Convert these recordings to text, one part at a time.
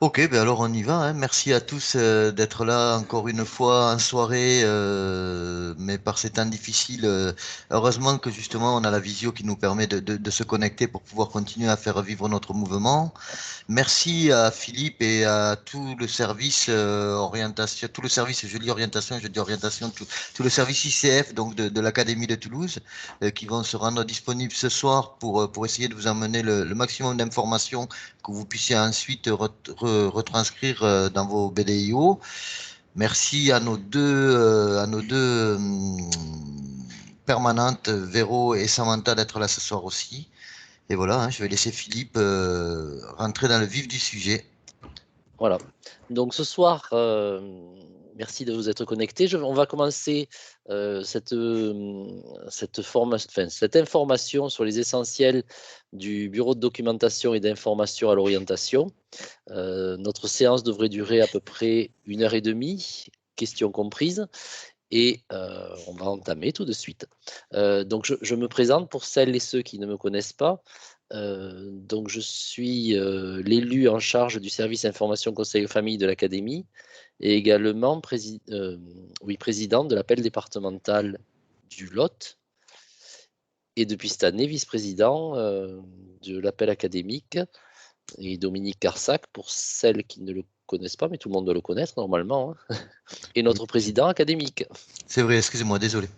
Ok, ben alors on y va, hein. Merci à tous d'être là encore une fois en soirée, mais par ces temps difficiles. Heureusement que justement on a la visio qui nous permet de se connecter pour pouvoir continuer à faire vivre notre mouvement. Merci à Philippe et à tout le service orientation, tout le service, je dis orientation, tout le service ICF donc de l'Académie de Toulouse qui vont se rendre disponibles ce soir pour essayer de vous emmener le maximum d'informations que vous puissiez ensuite retranscrire dans vos BDIO. Merci à nos deux permanentes, Véro et Samantha, d'être là ce soir aussi. Et voilà, hein, je vais laisser Philippe rentrer dans le vif du sujet. Voilà. Donc ce soir, merci de vous être connectés. On va commencer cette information sur les essentiels du bureau de documentation et d'information à l'orientation. Notre séance devrait durer à peu près 1 heure et demie, questions comprises, et on va entamer tout de suite. Donc je me présente pour celles et ceux qui ne me connaissent pas. Donc je suis l'élu en charge du service information conseil aux familles de l'académie et également président de l'appel départemental du Lot et depuis cette année vice-président de l'appel académique, et Dominique Carsac pour celles qui ne le connaissent pas, mais tout le monde doit le connaître normalement, hein, et notre président académique. C'est vrai, excusez-moi, désolé.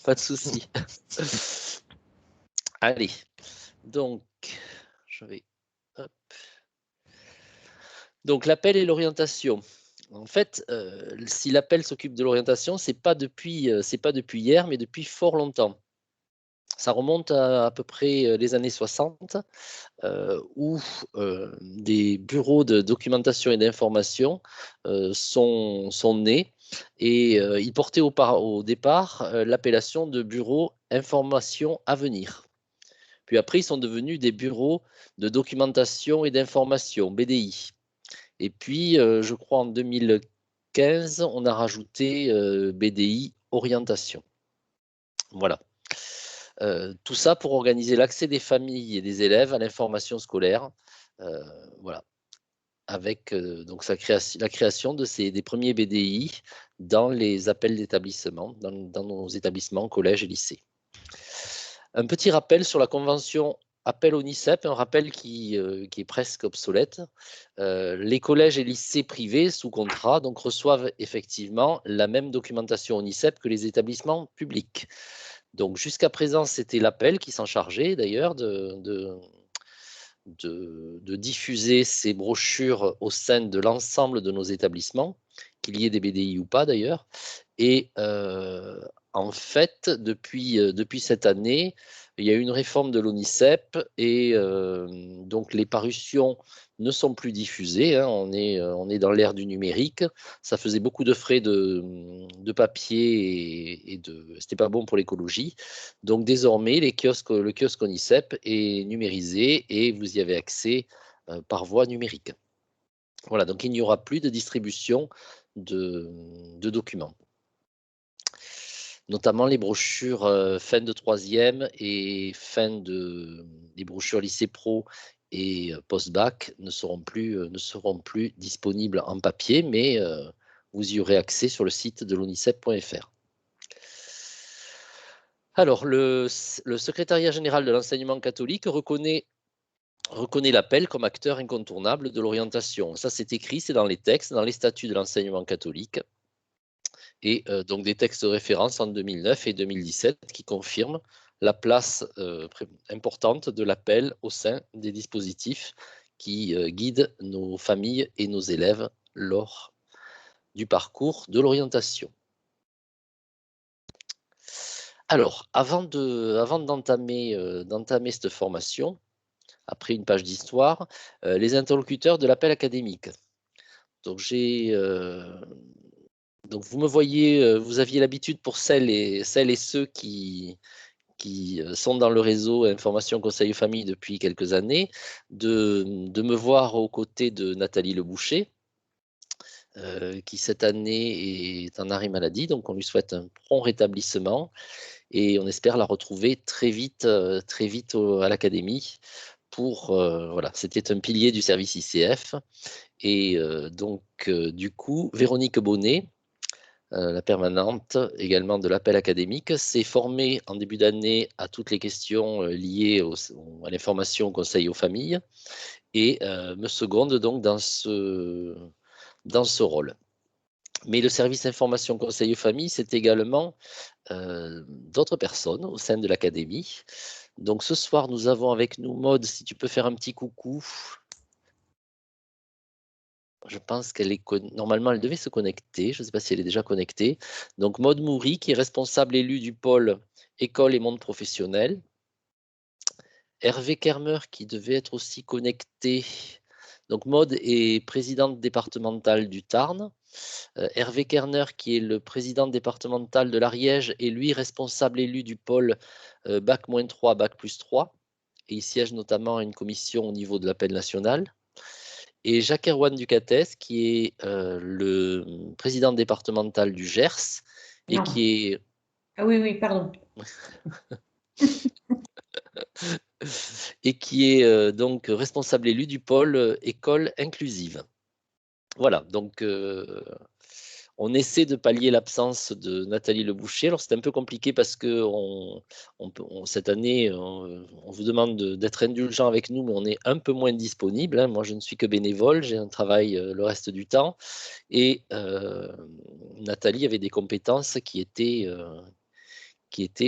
Pas de souci. Allez, donc je vais hop. Donc l'appel et l'orientation. En fait, si l'appel s'occupe de l'orientation, c'est pas depuis hier, mais depuis fort longtemps. Ça remonte à peu près les années 60, où des bureaux de documentation et d'information sont nés, et ils portaient au départ l'appellation de bureau information à venir. Puis après, ils sont devenus des bureaux de documentation et d'information, BDI. Et puis, je crois en 2015, on a rajouté BDI orientation. Voilà. Tout ça pour organiser l'accès des familles et des élèves à l'information scolaire. Voilà. Avec donc la création des premiers BDI dans les appels d'établissement, dans nos établissements, collèges et lycées. Un petit rappel sur la convention appel au NICEP, un rappel qui est presque obsolète. Les collèges et lycées privés sous contrat donc reçoivent effectivement la même documentation au NICEP que les établissements publics. Donc jusqu'à présent, c'était l'appel qui s'en chargeait d'ailleurs de diffuser ces brochures au sein de l'ensemble de nos établissements, qu'il y ait des BDI ou pas d'ailleurs. Et en fait, depuis cette année, il y a eu une réforme de l'ONICEP, et donc les parutions ne sont plus diffusées, hein. On est dans l'ère du numérique. Ça faisait beaucoup de frais de papier, et c'était pas bon pour l'écologie. Donc désormais, le kiosque ONICEP est numérisé et vous y avez accès par voie numérique. Voilà, donc il n'y aura plus de distribution de documents, notamment les brochures fin de troisième et les brochures lycée pro et post-bac ne seront plus disponibles en papier, mais vous y aurez accès sur le site de l'onicep.fr. Alors, le secrétariat général de l'enseignement catholique reconnaît l'appel comme acteur incontournable de l'orientation. Ça, c'est écrit, c'est dans les textes, dans les statuts de l'enseignement catholique, et donc des textes de référence en 2009 et 2017 qui confirment la place importante de l'appel au sein des dispositifs qui guident nos familles et nos élèves lors du parcours de l'orientation. Alors, avant d'entamer cette formation, après une page d'histoire, les interlocuteurs de l'appel académique. Donc donc vous me voyez, vous aviez l'habitude, pour celles et ceux qui sont dans le réseau Information Conseil aux familles depuis quelques années, de me voir aux côtés de Nathalie Leboucher, qui cette année est en arrêt maladie, donc on lui souhaite un prompt rétablissement et on espère la retrouver très vite à l'académie voilà, c'était un pilier du service ICF. Et donc, du coup, Véronique Bonnet, la permanente également de l'appel académique, s'est formée en début d'année à toutes les questions liées à l'information au conseil aux familles et me seconde donc dans ce rôle. Mais le service information conseil aux familles, c'est également d'autres personnes au sein de l'académie. Donc ce soir, nous avons avec nous Maude, si tu peux faire un petit coucou. Je pense qu'elle est normalement, elle devait se connecter. Je ne sais pas si elle est déjà connectée. Donc Maude Moury, qui est responsable élu du pôle école et monde professionnel. Hervé Kermer, qui devait être aussi connecté. Donc Maude est présidente départementale du Tarn. Hervé Kerner, qui est le président départemental de l'Ariège, est lui responsable élu du pôle Bac-3, Bac+3. Et il siège notamment à une commission au niveau de l'appel national. Et Jacques Erwan Ducatès, qui est le président départemental du Gers et Non. qui est. Ah oui, oui, pardon. Et qui est donc responsable élu du pôle école inclusive. Voilà, donc on essaie de pallier l'absence de Nathalie Leboucher. Alors c'est un peu compliqué parce que cette année, on vous demande d'être indulgent avec nous, mais on est un peu moins disponible, hein. Moi, je ne suis que bénévole, j'ai un travail le reste du temps. Et Nathalie avait des compétences qui étaient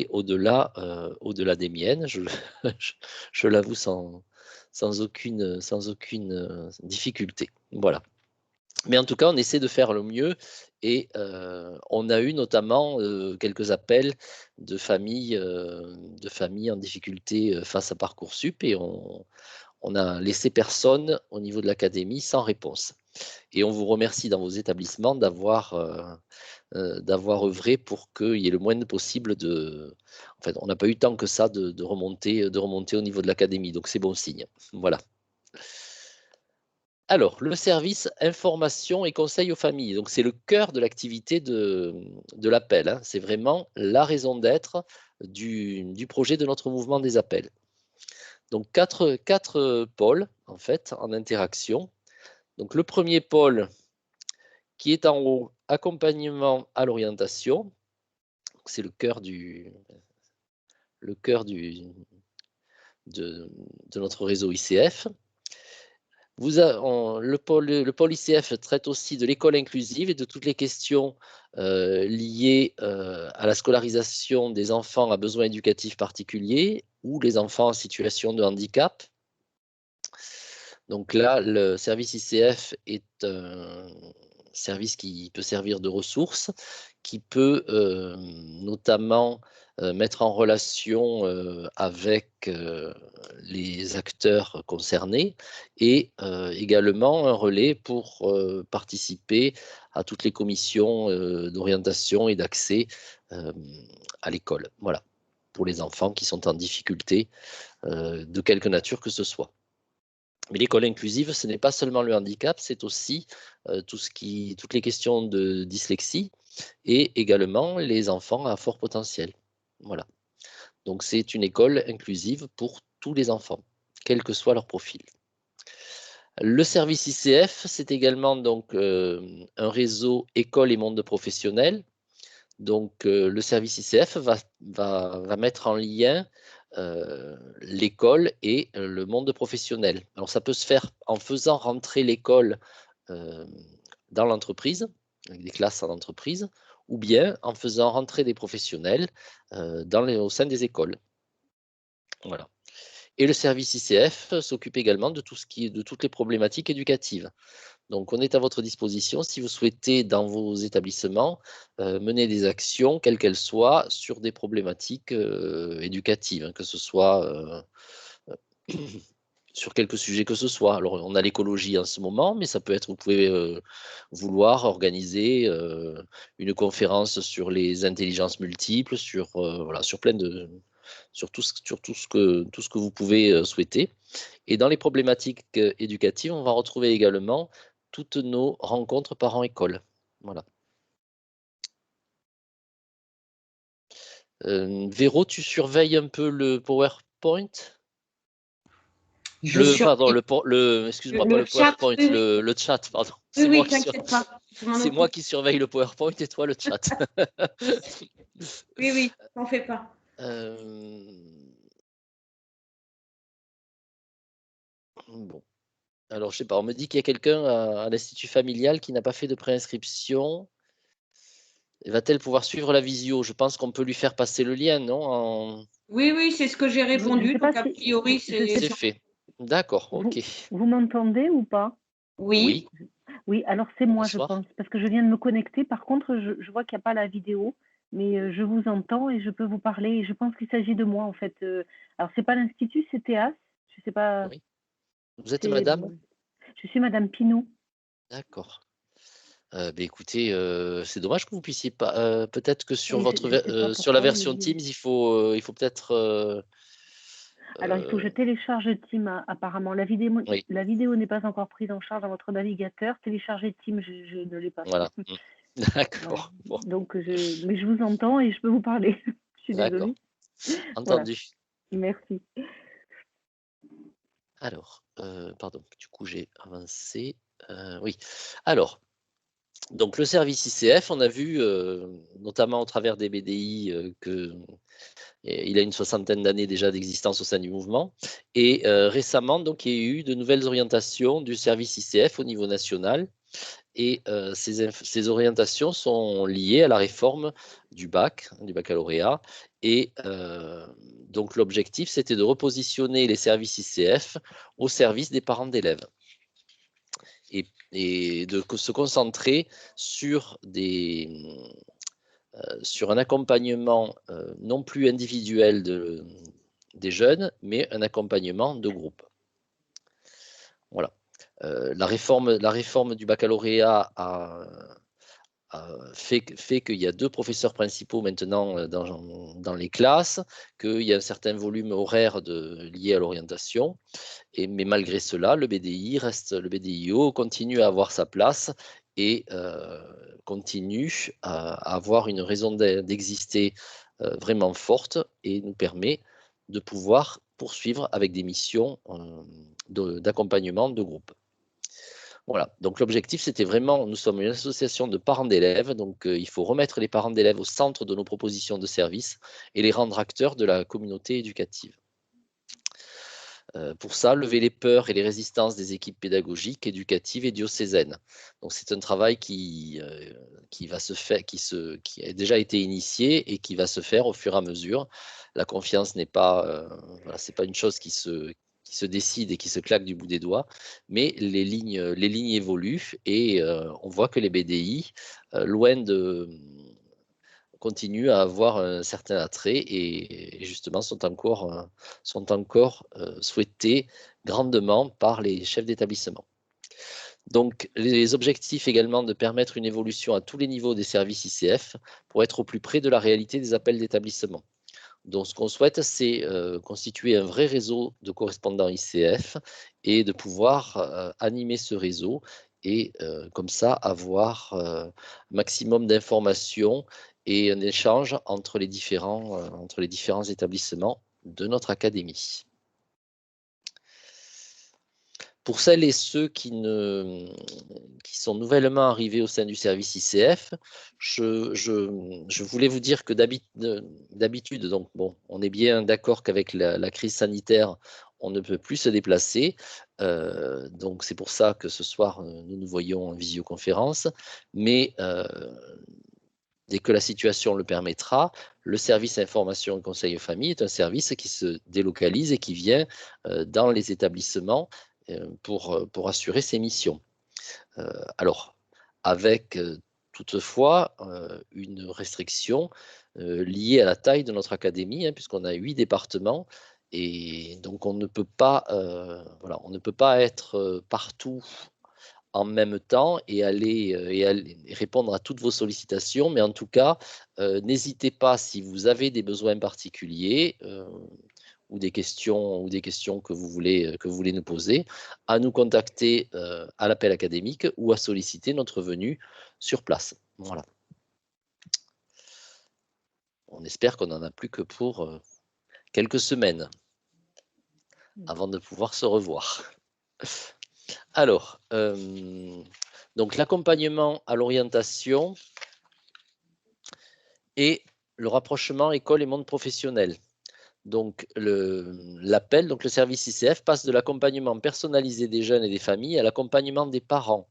au-delà des miennes, je l'avoue sans aucune difficulté. Voilà. Mais en tout cas, on essaie de faire le mieux et on a eu notamment quelques appels de familles en difficulté face à Parcoursup et on a laissé personne au niveau de l'académie sans réponse. Et on vous remercie dans vos établissements d'avoir œuvré pour qu'il y ait le moins possible de. En fait, on n'a pas eu tant que ça de remonter au niveau de l'académie, donc c'est bon signe. Voilà. Alors, le service information et conseil aux familles. Donc, c'est le cœur de l'activité de l'appel, hein. C'est vraiment la raison d'être du projet de notre mouvement des appels. Donc, quatre pôles, en fait, en interaction. Donc, le premier pôle qui est en haut, accompagnement à l'orientation. C'est de notre réseau ICF. Le pôle ICF traite aussi de l'école inclusive et de toutes les questions liées à la scolarisation des enfants à besoins éducatifs particuliers ou les enfants en situation de handicap. Donc là, le service ICF est un service qui peut servir de ressource, qui peut notamment mettre en relation avec les acteurs concernés et également un relais pour participer à toutes les commissions d'orientation et d'accès à l'école. Voilà, pour les enfants qui sont en difficulté de quelque nature que ce soit. Mais l'école inclusive, ce n'est pas seulement le handicap, c'est aussi toutes les questions de dyslexie et également les enfants à fort potentiel. Voilà. Donc c'est une école inclusive pour tous les enfants, quel que soit leur profil. Le service ICF, c'est également donc un réseau école et monde professionnel. Donc le service ICF va mettre en lien l'école et le monde professionnel. Alors ça peut se faire en faisant rentrer l'école dans l'entreprise, avec des classes en entreprise, ou bien en faisant rentrer des professionnels au sein des écoles. Voilà. Et le service ICF s'occupe également de toutes les problématiques éducatives. Donc, on est à votre disposition si vous souhaitez, dans vos établissements, mener des actions, quelles qu'elles soient, sur des problématiques éducatives, hein, que ce soit sur quelques sujets que ce soit. Alors, on a l'écologie en ce moment, mais ça peut être, vous pouvez vouloir organiser une conférence sur les intelligences multiples, voilà, sur tout ce que vous pouvez souhaiter. Et dans les problématiques éducatives, on va retrouver également toutes nos rencontres parents-école. Voilà. Véro, tu surveilles un peu le PowerPoint? Je surveille Excuse-moi, pas le le chat. PowerPoint, Oui, oui, le chat, pardon. oui, C'est moi oui, qui t'inquiète pas. Je m'en c'est occupe. moi qui surveille le PowerPoint et toi le chat. Oui, oui, t'en fais pas. Bon. Alors, je sais pas, on me dit qu'il y a quelqu'un à l'Institut familial qui n'a pas fait de préinscription. Va-t-elle pouvoir suivre la visio? Je pense qu'on peut lui faire passer le lien, non? Oui, oui, c'est ce que j'ai Je répondu. sais pas Donc, a si priori, C'est fait. D'accord, ok. vous m'entendez ou pas? Oui. Oui. Oui, alors c'est moi, je Bonsoir. pense, parce que je viens de me connecter. Par contre, je vois qu'il n'y a pas la vidéo, mais je vous entends et je peux vous parler. Et je pense qu'il s'agit de moi, en fait. Alors, c'est pas l'Institut, c'est Théas. Je sais pas. Oui. Vous êtes madame? Je suis Madame Pinault. D'accord. Écoutez, c'est dommage que vous puissiez pas. Peut-être que sur sur la version Teams, il faut peut-être. Alors, il faut que je télécharge Teams, apparemment. La vidéo n'est pas encore prise en charge dans votre navigateur. Télécharger Teams, je ne l'ai pas fait. Voilà. D'accord. Voilà. Bon. Donc, mais je vous entends et je peux vous parler. Je suis désolée. Entendu. Voilà. Merci. Alors, pardon, du coup, j'ai avancé. Oui. Alors, donc le service ICF, on a vu, notamment au travers des BDI, qu'il a une soixantaine d'années déjà d'existence au sein du mouvement. Et récemment, donc, il y a eu de nouvelles orientations du service ICF au niveau national. Et ces orientations sont liées à la réforme du bac, du baccalauréat. Et donc l'objectif, c'était de repositionner les services ICF au service des parents d'élèves et de se concentrer sur sur un accompagnement non plus individuel des jeunes, mais un accompagnement de groupe. Voilà. La réforme du baccalauréat fait qu'il y a 2 professeurs principaux maintenant dans les classes, qu'il y a un certain volume horaire lié à l'orientation. Mais malgré cela, le BDIO continue à avoir sa place et continue à avoir une raison d'exister vraiment forte et nous permet de pouvoir poursuivre avec des missions d'accompagnement de groupe. Voilà, donc l'objectif, c'était vraiment, nous sommes une association de parents d'élèves, donc il faut remettre les parents d'élèves au centre de nos propositions de services et les rendre acteurs de la communauté éducative. Pour ça, lever les peurs et les résistances des équipes pédagogiques, éducatives et diocésaines. Donc c'est un travail qui va se faire, qui a déjà été initié et qui va se faire au fur et à mesure. La confiance n'est pas, voilà, c'est pas une chose qui se décide et qui se claque du bout des doigts, mais les lignes évoluent et on voit que les BDI, loin de continuent à avoir un certain attrait et justement sont encore souhaités grandement par les chefs d'établissement. Donc, les objectifs également de permettre une évolution à tous les niveaux des services ICF pour être au plus près de la réalité des appels d'établissement. Donc, ce qu'on souhaite, c'est constituer un vrai réseau de correspondants ICF et de pouvoir animer ce réseau et comme ça avoir un maximum d'informations et un échange entre les différents établissements de notre académie. Pour celles et ceux qui sont nouvellement arrivés au sein du service ICF, je voulais vous dire que d'habitude, donc bon, on est bien d'accord qu'avec la crise sanitaire, on ne peut plus se déplacer. Donc c'est pour ça que ce soir, nous nous voyons en visioconférence. Mais dès que la situation le permettra, le service information et conseil aux familles est un service qui se délocalise et qui vient dans les établissements pour assurer ses missions. Alors, avec toutefois une restriction liée à la taille de notre académie, hein, puisqu'on a 8 départements, et donc on ne peut pas, voilà, on ne peut pas être partout en même temps et aller répondre à toutes vos sollicitations. Mais en tout cas, n'hésitez pas si vous avez des besoins particuliers ou des questions que vous voulez nous poser, à nous contacter à l'appel académique ou à solliciter notre venue sur place. Voilà. On espère qu'on n'en a plus que pour quelques semaines. avant de pouvoir se revoir. Alors, donc l'accompagnement à l'orientation et le rapprochement école et monde professionnel. Donc, l'appel, donc le service ICF passe de l'accompagnement personnalisé des jeunes et des familles à l'accompagnement des parents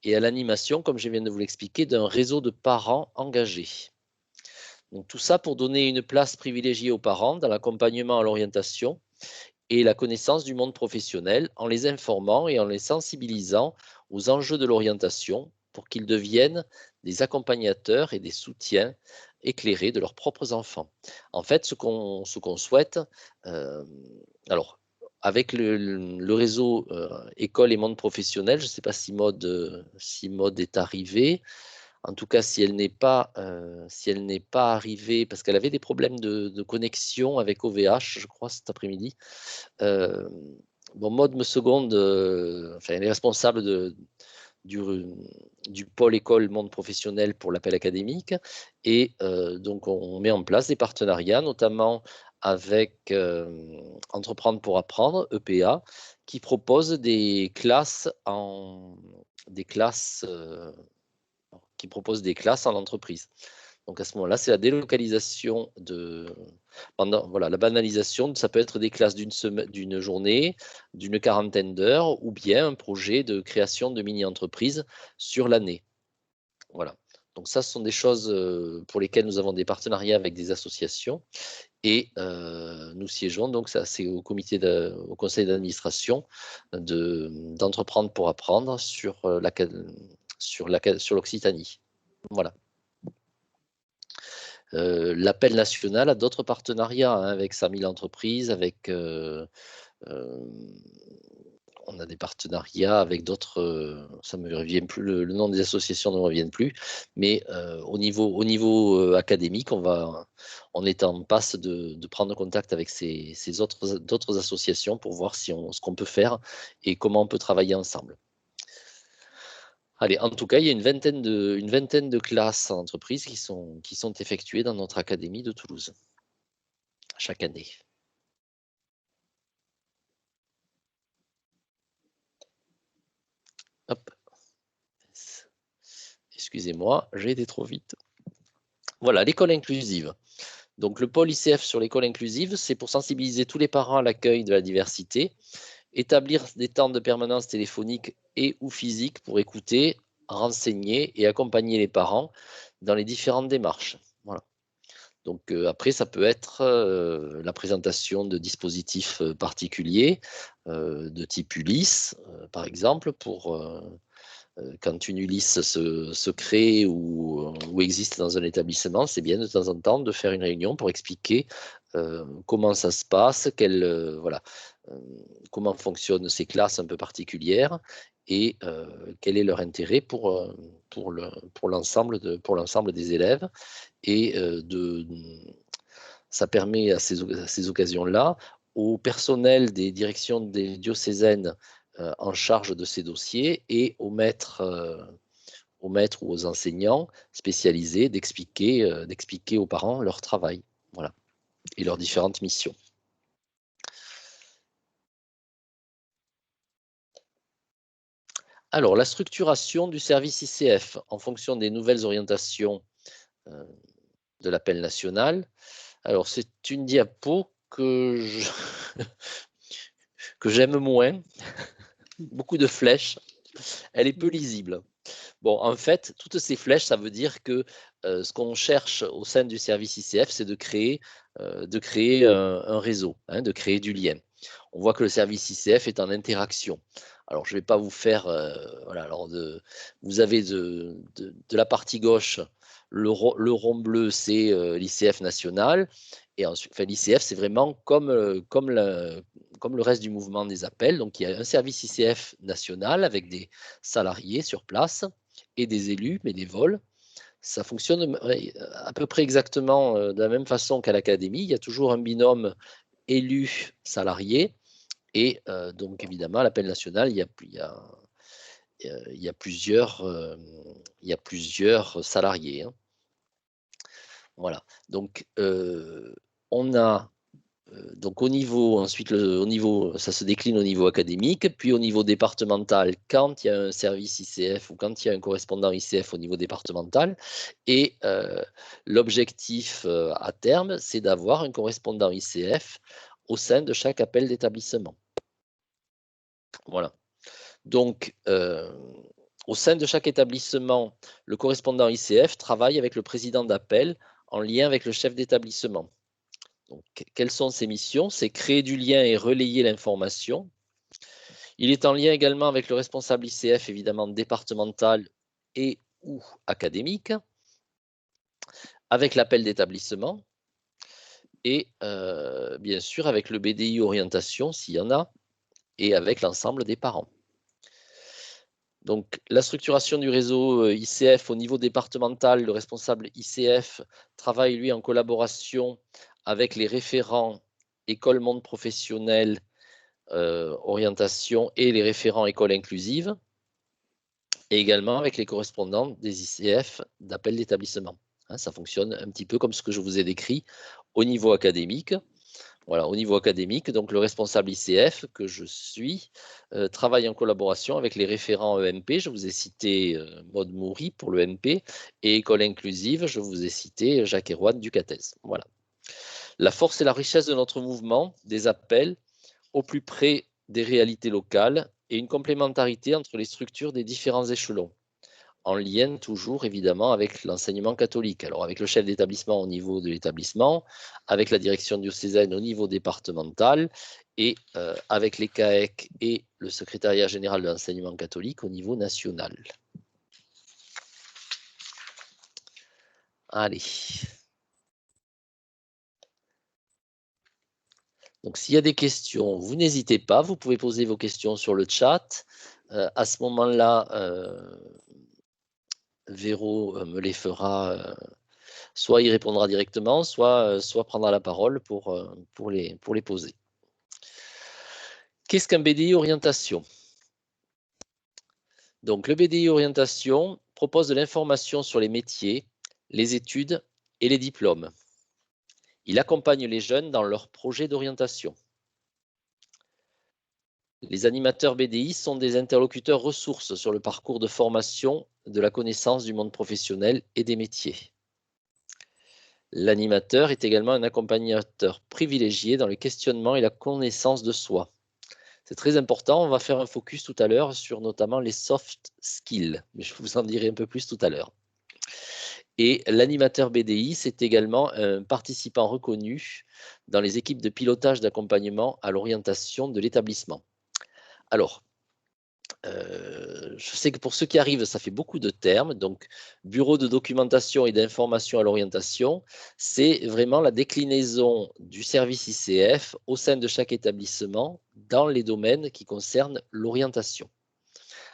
et à l'animation, comme je viens de vous l'expliquer, d'un réseau de parents engagés. Donc, tout ça pour donner une place privilégiée aux parents dans l'accompagnement à l'orientation et la connaissance du monde professionnel en les informant et en les sensibilisant aux enjeux de l'orientation pour qu'ils deviennent des accompagnateurs et des soutiens éclairés de leurs propres enfants. En fait, ce qu'on souhaite, alors, avec le réseau école et monde professionnel, je ne sais pas si Maude est arrivée. En tout cas, si elle n'est pas arrivée, parce qu'elle avait des problèmes de connexion avec OVH, je crois, cet après-midi. Bon, Maude me seconde, enfin, elle est responsable du pôle école monde professionnel pour l'appel académique. Et donc, on met en place des partenariats, notamment avec Entreprendre pour apprendre, EPA, qui propose des classes en entreprise. Donc à ce moment-là, c'est la délocalisation voilà, la banalisation, ça peut être des classes d'une journée, d'une quarantaine d'heures, ou bien un projet de création de mini-entreprises sur l'année. Voilà. Donc ça, ce sont des choses pour lesquelles nous avons des partenariats avec des associations et nous siégeons, donc ça c'est au conseil d'administration d'Entreprendre pour apprendre sur l'Occitanie. Voilà. L'appel national a d'autres partenariats avec 100 000 entreprises, on a des partenariats avec d'autres, ça me revient plus, le nom des associations ne me revient plus, mais au niveau académique, on est en passe de prendre contact avec d'autres associations pour voir ce qu'on peut faire et comment on peut travailler ensemble. Allez, en tout cas, il y a une vingtaine de classes en entreprise qui sont effectuées dans notre académie de Toulouse chaque année. Hop. Excusez-moi, j'ai été trop vite. Voilà, l'école inclusive. Donc, le pôle ICF sur l'école inclusive, c'est pour sensibiliser tous les parents à l'accueil de la diversité, établir des temps de permanence téléphonique et ou physique pour écouter, renseigner et accompagner les parents dans les différentes démarches. Voilà. Donc après, ça peut être la présentation de dispositifs particuliers de type Ulysse, par exemple, pour quand une Ulysse se crée ou existe dans un établissement, c'est bien de temps en temps de faire une réunion pour expliquer comment ça se passe, voilà, comment fonctionnent ces classes un peu particulières et quel est leur intérêt pour l'ensemble des élèves. Et ça permet à ces occasions-là au personnel des directions des diocésaines en charge de ces dossiers et aux maîtres ou aux enseignants spécialisés d'expliquer aux parents leur travail, voilà, et leurs différentes missions. Alors, la structuration du service ICF en fonction des nouvelles orientations de l'appel national. Alors, c'est une diapo que j'aime moins. Beaucoup de flèches. Elle est peu lisible. Bon, en fait, toutes ces flèches, ça veut dire que ce qu'on cherche au sein du service ICF, c'est de créer un réseau, de créer du lien. On voit que le service ICF est en interaction. Alors, je ne vais pas vous faire, voilà, alors vous avez de la partie gauche, le rond bleu, c'est l'ICF national. Et ensuite, enfin, l'ICF, c'est vraiment comme le reste du mouvement des appels. Donc, il y a un service ICF national avec des salariés sur place et des élus bénévoles. Ça fonctionne à peu près exactement de la même façon qu'à l'académie. Il y a toujours un binôme élu-salarié. Et donc, évidemment, à l'appel national, il y a plusieurs salariés. Voilà. Donc, on a donc ensuite, ça se décline au niveau académique, puis au niveau départemental, quand il y a un service ICF ou quand il y a un correspondant ICF au niveau départemental. Et l'objectif à terme, c'est d'avoir un correspondant ICF au sein de chaque appel d'établissement. Voilà. Donc, au sein de chaque établissement, le correspondant ICF travaille avec le président d'appel en lien avec le chef d'établissement. Donc, quelles sont ses missions? C'est créer du lien et relayer l'information. Il est en lien également avec le responsable ICF, évidemment départemental et ou académique, avec l'appel d'établissement et bien sûr avec le BDI orientation s'il y en a et avec l'ensemble des parents. Donc, la structuration du réseau ICF au niveau départemental, le responsable ICF travaille, lui, en collaboration avec les référents école monde professionnel, orientation et les référents école inclusive, et également avec les correspondants des ICF d'appel d'établissement. Hein, ça fonctionne un petit peu comme ce que je vous ai décrit au niveau académique. Voilà, au niveau académique, donc le responsable ICF que je suis travaille en collaboration avec les référents EMP. Je vous ai cité Maud Moury pour le MP et École inclusive, je vous ai cité Jacques Héroine du CATES. Voilà. La force et la richesse de notre mouvement, des appels au plus près des réalités locales et une complémentarité entre les structures des différents échelons, en lien toujours évidemment avec l'enseignement catholique. Alors avec le chef d'établissement au niveau de l'établissement, avec la direction diocésaine au niveau départemental et avec les CAEC et le secrétariat général de l'enseignement catholique au niveau national. Allez. Donc s'il y a des questions, vous n'hésitez pas, vous pouvez poser vos questions sur le chat. À ce moment-là, Véro me les fera, soit il répondra directement, soit prendra la parole pour les poser. Qu'est-ce qu'un BDI orientation? Donc le BDI orientation propose de l'information sur les métiers, les études et les diplômes. Il accompagne les jeunes dans leurs projets d'orientation. Les animateurs BDI sont des interlocuteurs ressources sur le parcours de formation de la connaissance du monde professionnel et des métiers. L'animateur est également un accompagnateur privilégié dans le questionnement et la connaissance de soi. C'est très important, on va faire un focus tout à l'heure sur notamment les soft skills, mais je vous en dirai un peu plus tout à l'heure. Et l'animateur BDI, c'est également un participant reconnu dans les équipes de pilotage d'accompagnement à l'orientation de l'établissement. Alors, je sais que pour ceux qui arrivent, ça fait beaucoup de termes. Donc, bureau de documentation et d'information à l'orientation, c'est vraiment la déclinaison du service ICF au sein de chaque établissement dans les domaines qui concernent l'orientation.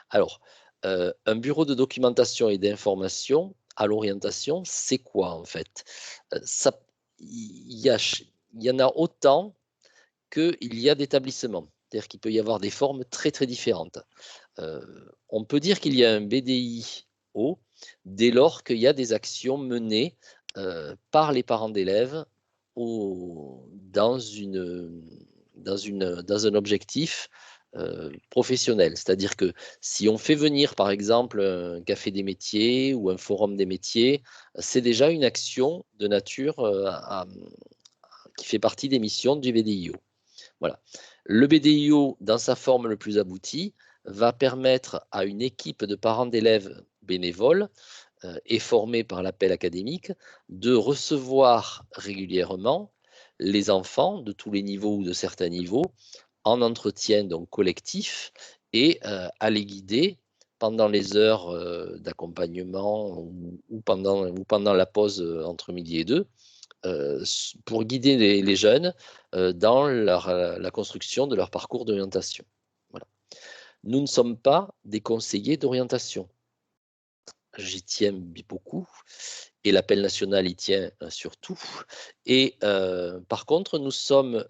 Alors, un bureau de documentation et d'information à l'orientation, c'est quoi en fait? Il y en a autant qu'il y a d'établissements. C'est-à-dire qu'il peut y avoir des formes très très différentes. On peut dire qu'il y a un BDIO dès lors qu'il y a des actions menées par les parents d'élèves dans un objectif professionnel. C'est-à-dire que si on fait venir par exemple un café des métiers ou un forum des métiers, c'est déjà une action de nature qui fait partie des missions du BDIO. Voilà. Le BDIO, dans sa forme le plus aboutie, va permettre à une équipe de parents d'élèves bénévoles et formés par l'appel académique de recevoir régulièrement les enfants de tous les niveaux ou de certains niveaux en entretien donc collectif et à les guider pendant les heures d'accompagnement ou pendant la pause entre midi et deux, pour guider les jeunes dans la construction de leur parcours d'orientation. Voilà. Nous ne sommes pas des conseillers d'orientation. J'y tiens beaucoup et l'appel national y tient surtout. Et par contre, nous sommes,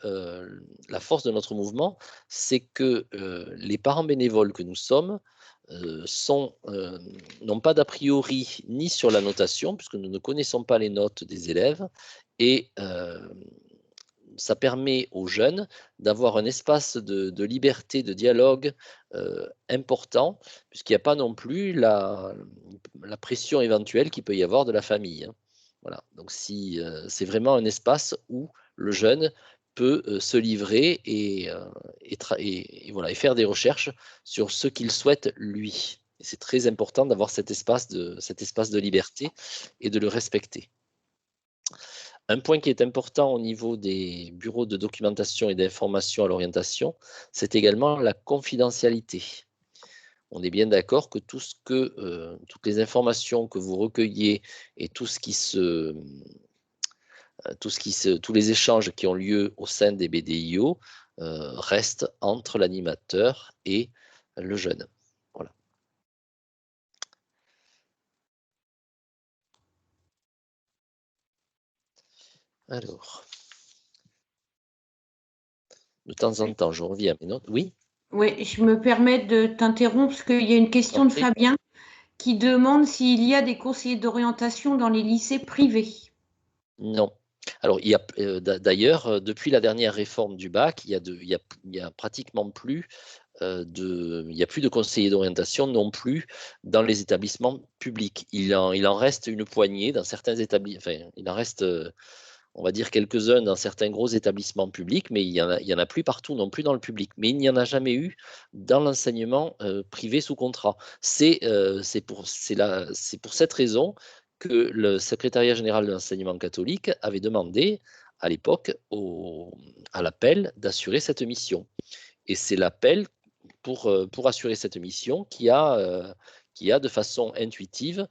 la force de notre mouvement, c'est que les parents bénévoles que nous sommes n'ont pas d'a priori ni sur la notation, puisque nous ne connaissons pas les notes des élèves, et ça permet aux jeunes d'avoir un espace de liberté, de dialogue important, puisqu'il n'y a pas non plus la pression éventuelle qu'il peut y avoir de la famille. Hein. Voilà. Donc, c'est vraiment un espace où le jeune peut se livrer et voilà, et faire des recherches sur ce qu'il souhaite lui. Et c'est très important d'avoir cet espace de liberté et de le respecter. Un point qui est important au niveau des bureaux de documentation et d'information à l'orientation, c'est également la confidentialité. On est bien d'accord que toutes les informations que vous recueillez et tous les échanges qui ont lieu au sein des BDIO restent entre l'animateur et le jeune. Voilà. Alors, de temps en temps, je reviens à mes notes. Oui? Oui, je me permets de t'interrompre parce qu'il y a une question de Fabien qui demande s'il y a des conseillers d'orientation dans les lycées privés. Non. Alors, d'ailleurs, depuis la dernière réforme du bac, il y a pratiquement plus il n'y a plus de conseillers d'orientation non plus dans les établissements publics. Il en reste une poignée dans certains établissements, enfin, il en reste, on va dire, quelques-uns dans certains gros établissements publics, mais il y en a plus partout, non plus dans le public. Mais il n'y en a jamais eu dans l'enseignement privé sous contrat. C'est pour cette raison que le secrétariat général de l'enseignement catholique avait demandé à l'époque à l'APEL d'assurer cette mission. Et c'est l'APEL pour assurer cette mission qui a de façon intuitive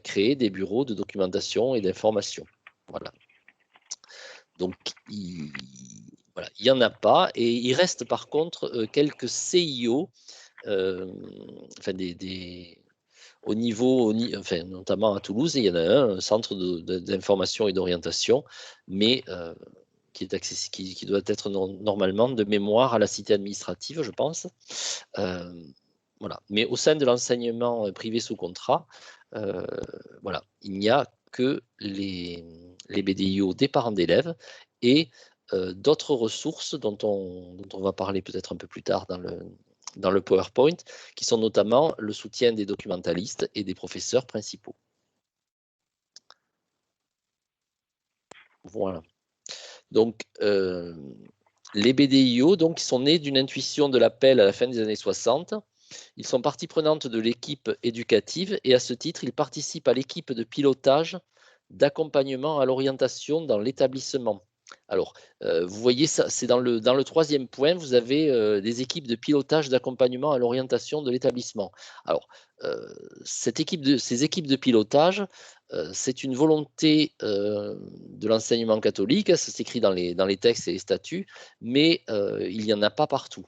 créé des bureaux de documentation et d'information. Voilà. Donc, il n'y en a pas. Et il reste par contre quelques CIO, enfin au niveau, enfin, notamment à Toulouse, il y en a un centre d'information et d'orientation, mais qui doit être normalement de mémoire à la cité administrative, je pense. Voilà. Mais au sein de l'enseignement privé sous contrat, voilà, il n'y a que les BDIO des parents d'élèves et d'autres ressources dont on va parler peut-être un peu plus tard dans le PowerPoint, qui sont notamment le soutien des documentalistes et des professeurs principaux. Voilà. Donc, les BDIO donc, sont nés d'une intuition de l'APEL à la fin des années 60. Ils sont partie prenante de l'équipe éducative et à ce titre, ils participent à l'équipe de pilotage d'accompagnement à l'orientation dans l'établissement. Alors, vous voyez, ça, c'est dans le troisième point, vous avez des équipes de pilotage d'accompagnement à l'orientation de l'établissement. Alors, ces équipes de pilotage, c'est une volonté de l'enseignement catholique, ça s'écrit dans les textes et les statuts, mais il n'y en a pas partout.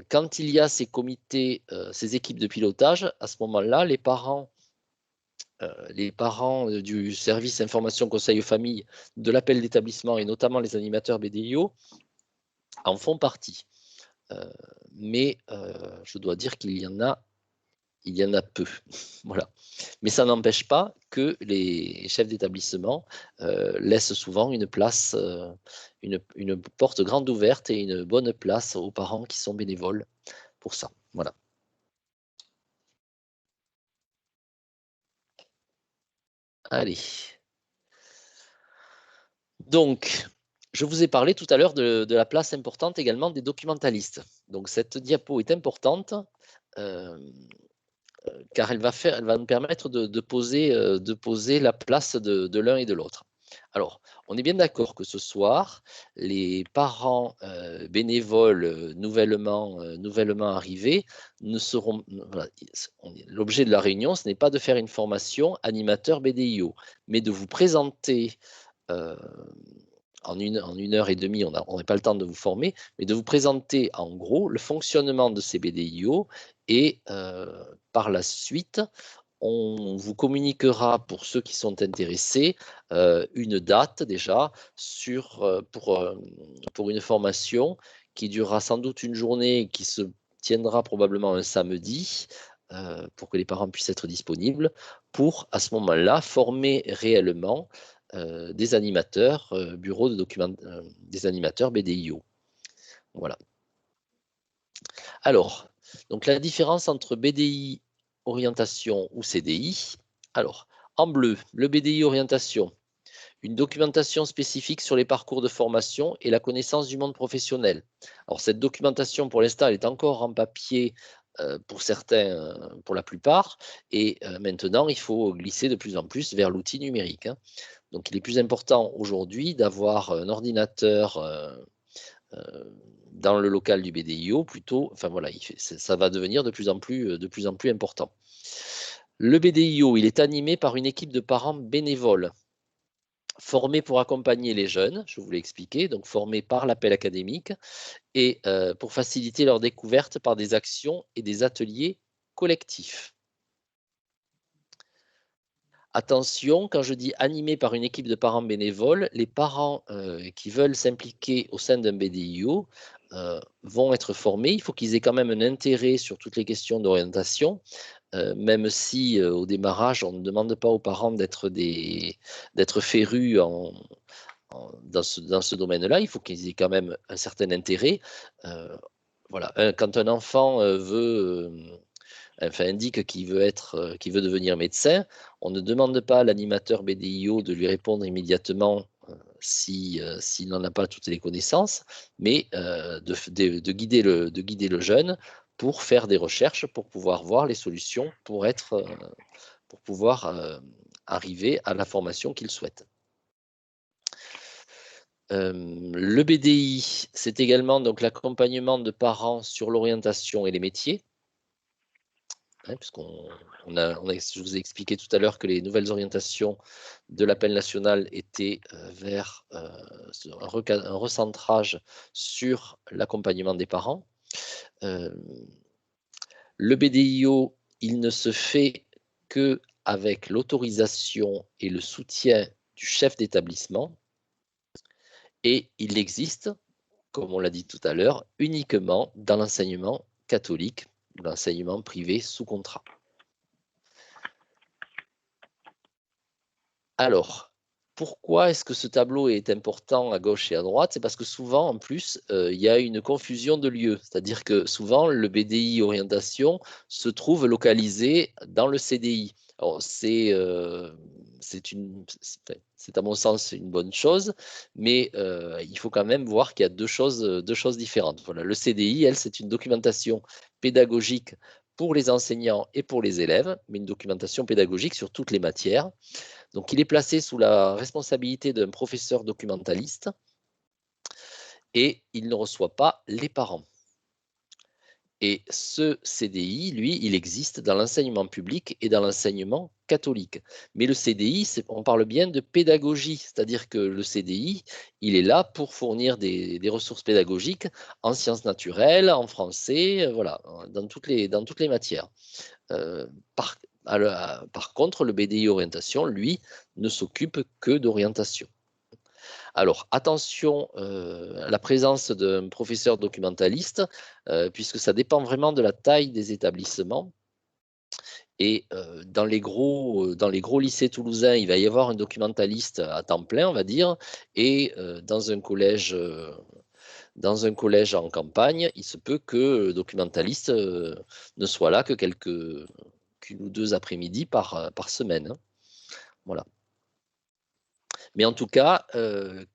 Quand il y a ces comités, ces équipes de pilotage, à ce moment-là, les parents du service information conseil aux familles de l'appel d'établissement et notamment les animateurs BDIO en font partie. Mais je dois dire qu'il y en a peu. Voilà. Mais ça n'empêche pas que les chefs d'établissement laissent souvent une place, une porte grande ouverte et une bonne place aux parents qui sont bénévoles pour ça. Voilà. Allez. Donc, je vous ai parlé tout à l'heure de la place importante également des documentalistes. Donc, cette diapo est importante car elle va nous permettre de poser la place de l'un et de l'autre. Alors, on est bien d'accord que ce soir, les parents bénévoles nouvellement arrivés ne seront. Voilà, l'objet de la réunion, ce n'est pas de faire une formation animateur BDIO, mais de vous présenter en une heure et demie, on n'a pas le temps de vous former, mais de vous présenter en gros le fonctionnement de ces BDIO et par la suite, on vous communiquera pour ceux qui sont intéressés une date déjà pour une formation qui durera sans doute une journée et qui se tiendra probablement un samedi pour que les parents puissent être disponibles pour à ce moment-là former réellement des animateurs, bureau de document, des animateurs BDIO. Voilà. Alors, donc la différence entre BDI orientation ou CDI. Alors, en bleu, le BDI orientation, une documentation spécifique sur les parcours de formation et la connaissance du monde professionnel. Alors, cette documentation, pour l'instant, elle est encore en papier pour certains, pour la plupart, et maintenant, il faut glisser de plus en plus vers l'outil numérique, hein. Donc, il est plus important aujourd'hui d'avoir un ordinateur dans le local du BDIO, plutôt, enfin voilà, ça va devenir de plus en plus important. Le BDIO, il est animé par une équipe de parents bénévoles, formés pour accompagner les jeunes, je vous l'ai expliqué, donc formés par l'appel académique, et pour faciliter leur découverte par des actions et des ateliers collectifs. Attention, quand je dis animé par une équipe de parents bénévoles, les parents qui veulent s'impliquer au sein d'un BDIO vont être formés. Il faut qu'ils aient quand même un intérêt sur toutes les questions d'orientation, même si au démarrage, on ne demande pas aux parents d'être férus dans ce domaine-là. Il faut qu'ils aient quand même un certain intérêt. Voilà. Quand un enfant indique qu'il veut devenir médecin, on ne demande pas à l'animateur BDIO de lui répondre immédiatement s'il n'en a pas toutes les connaissances, mais de guider le jeune pour faire des recherches, pour pouvoir voir les solutions, pour pouvoir arriver à la formation qu'il souhaite. Le BDI, c'est également donc l'accompagnement de parents sur l'orientation et les métiers. Puisqu'on je vous ai expliqué tout à l'heure que les nouvelles orientations de l'appel national étaient vers un recentrage sur l'accompagnement des parents. Le BDIO, il ne se fait que avec l'autorisation et le soutien du chef d'établissement, et il existe, comme on l'a dit tout à l'heure, uniquement dans l'enseignement catholique, l'enseignement privé sous contrat. Alors, pourquoi est-ce que ce tableau est important à gauche et à droite? C'est parce que souvent, en plus, il y a une confusion de lieux. C'est-à-dire que souvent, le BDI orientation se trouve localisé dans le CDI. Alors, c'est à mon sens une bonne chose, mais il faut quand même voir qu'il y a deux choses différentes. Voilà, le CDI, elle, c'est une documentation pédagogique pour les enseignants et pour les élèves, mais une documentation pédagogique sur toutes les matières. Donc, il est placé sous la responsabilité d'un professeur documentaliste et il ne reçoit pas les parents. Et ce CDI, lui, il existe dans l'enseignement public et dans l'enseignement catholique. Mais le CDI, on parle bien de pédagogie, c'est-à-dire que le CDI, il est là pour fournir des ressources pédagogiques en sciences naturelles, en français, voilà, dans toutes les matières. Par contre, le BDI orientation, lui, ne s'occupe que d'orientation. Alors, attention à la présence d'un professeur documentaliste, puisque ça dépend vraiment de la taille des établissements. Et dans les gros lycées toulousains, il va y avoir un documentaliste à temps plein, on va dire, et dans un collège en campagne, il se peut que le documentaliste ne soit là que qu'une ou deux après-midi par semaine, hein. Voilà. Mais en tout cas,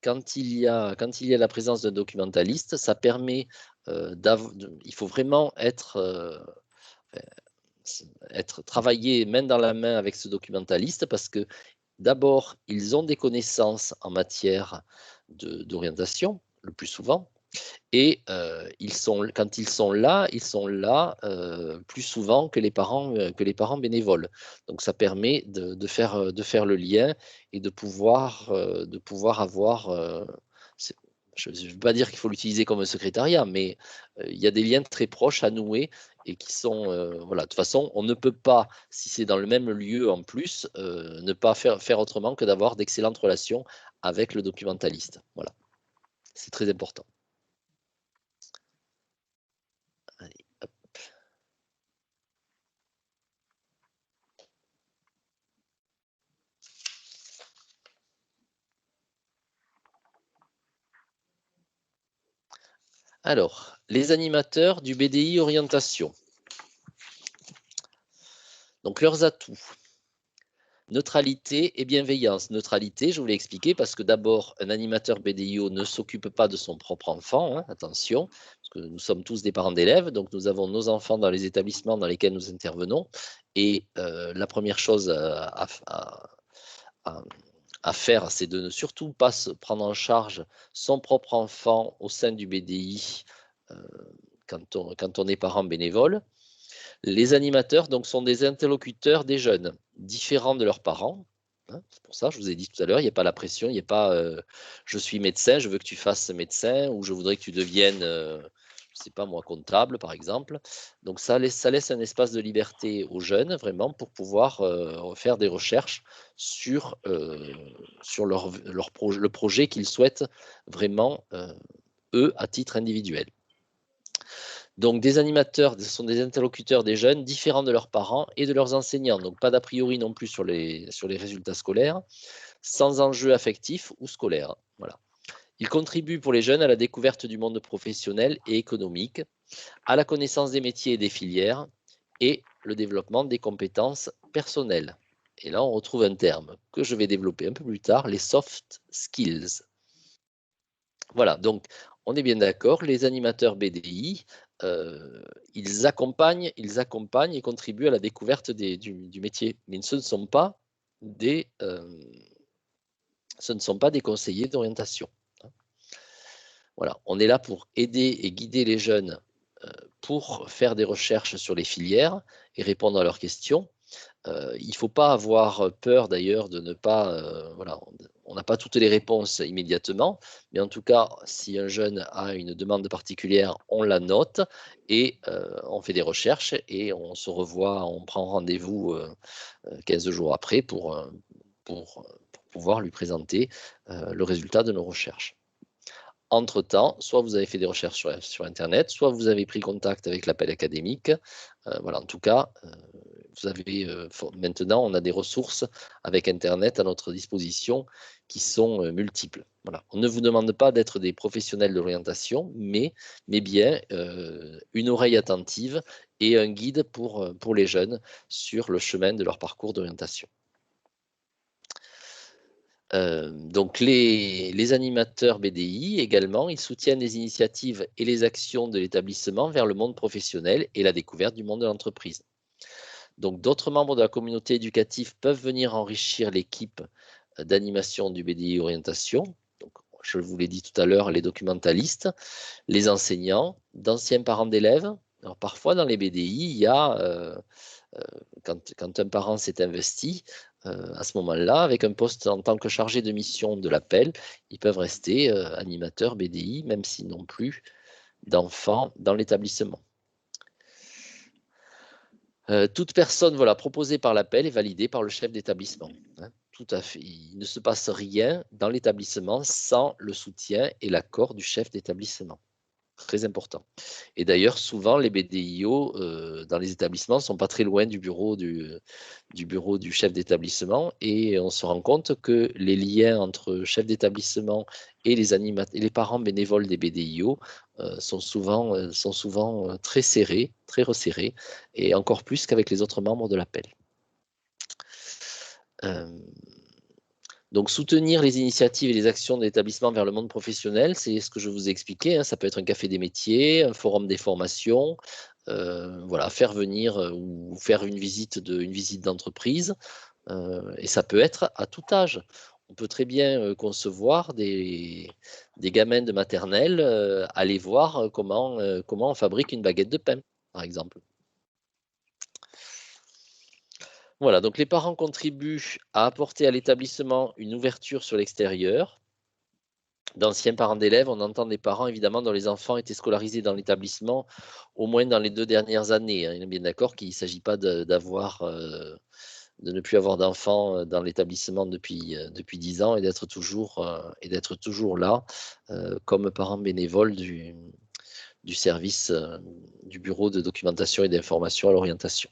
quand il y a la présence d'un documentaliste, ça permet il faut vraiment travailler main dans la main avec ce documentaliste, parce que d'abord, ils ont des connaissances en matière d'orientation, le plus souvent. Et quand ils sont là plus souvent que les parents bénévoles. Donc ça permet de faire le lien et de pouvoir avoir. Je ne veux pas dire qu'il faut l'utiliser comme un secrétariat, mais il y a des liens très proches à nouer et qui sont voilà. De toute façon, on ne peut pas, si c'est dans le même lieu en plus, ne pas faire autrement que d'avoir d'excellentes relations avec le documentaliste. Voilà, c'est très important. Allez, hop. Alors, les animateurs du BDI Orientation. Donc, leurs atouts. Neutralité et bienveillance. Neutralité, je vous l'ai expliqué, parce que d'abord, un animateur BDIO ne s'occupe pas de son propre enfant, hein, attention, parce que nous sommes tous des parents d'élèves, donc nous avons nos enfants dans les établissements dans lesquels nous intervenons, et la première chose à faire, c'est de ne surtout pas se prendre en charge son propre enfant au sein du BDI quand on est parent bénévole. Les animateurs donc, sont des interlocuteurs des jeunes, différents de leurs parents. Hein, c'est pour ça, je vous ai dit tout à l'heure, il n'y a pas la pression, il n'y a pas je suis médecin, je veux que tu fasses médecin, ou je voudrais que tu deviennes, je ne sais pas moi, comptable par exemple. Donc ça laisse un espace de liberté aux jeunes, vraiment, pour pouvoir faire des recherches sur le projet qu'ils souhaitent vraiment, eux, à titre individuel. Donc, des animateurs, ce sont des interlocuteurs des jeunes différents de leurs parents et de leurs enseignants. Donc, pas d'a priori non plus sur les résultats scolaires, sans enjeu affectif ou scolaire. Voilà. Ils contribuent pour les jeunes à la découverte du monde professionnel et économique, à la connaissance des métiers et des filières et le développement des compétences personnelles. Et là, on retrouve un terme que je vais développer un peu plus tard, les soft skills. Voilà, donc on est bien d'accord, les animateurs BDI, ils accompagnent et contribuent à la découverte du métier, mais ce ne sont pas des conseillers d'orientation. Voilà, on est là pour aider et guider les jeunes pour faire des recherches sur les filières et répondre à leurs questions. Il ne faut pas avoir peur d'ailleurs de ne pas, voilà, on n'a pas toutes les réponses immédiatement, mais en tout cas, si un jeune a une demande particulière, on la note et on fait des recherches et on se revoit, on prend rendez-vous 15 jours après pour pouvoir lui présenter le résultat de nos recherches. Entre-temps, soit vous avez fait des recherches sur Internet, soit vous avez pris contact avec l'appel académique. Voilà, en tout cas, vous avez, maintenant, on a des ressources avec Internet à notre disposition qui sont multiples. Voilà. On ne vous demande pas d'être des professionnels de l'orientation, mais bien une oreille attentive et un guide pour les jeunes sur le chemin de leur parcours d'orientation. Donc les animateurs BDI également, ils soutiennent les initiatives et les actions de l'établissement vers le monde professionnel et la découverte du monde de l'entreprise. Donc d'autres membres de la communauté éducative peuvent venir enrichir l'équipe d'animation du BDI Orientation. Donc, je vous l'ai dit tout à l'heure, les documentalistes, les enseignants, d'anciens parents d'élèves. Alors parfois dans les BDI, il y a, quand un parent s'est investi, à ce moment-là, avec un poste en tant que chargé de mission de l'appel, ils peuvent rester animateurs BDI, même s'ils n'ont plus d'enfants dans l'établissement. Toute personne proposée par l'appel est validée par le chef d'établissement. Hein, tout à fait. Il ne se passe rien dans l'établissement sans le soutien et l'accord du chef d'établissement. Très important. Et d'ailleurs, souvent, les BDIO dans les établissements ne sont pas très loin du bureau du chef d'établissement et on se rend compte que les liens entre chef d'établissement et les parents bénévoles des BDIO sont souvent très serrés, très resserrés, et encore plus qu'avec les autres membres de l'appel. Donc, soutenir les initiatives et les actions de l'établissement vers le monde professionnel, c'est ce que je vous ai expliqué. Hein, ça peut être un café des métiers, un forum des formations, voilà, faire venir ou faire une visite d'entreprise. Et ça peut être à tout âge. On peut très bien concevoir des gamins de maternelle aller voir comment on fabrique une baguette de pain, par exemple. Voilà, donc les parents contribuent à apporter à l'établissement une ouverture sur l'extérieur. D'anciens parents d'élèves, on entend des parents évidemment dont les enfants étaient scolarisés dans l'établissement au moins dans les 2 dernières années. Hein. Il est bien d'accord qu'il ne s'agit pas de ne plus avoir d'enfants dans l'établissement depuis 10 ans et d'être toujours là comme parent bénévole du service du bureau de documentation et d'information à l'orientation.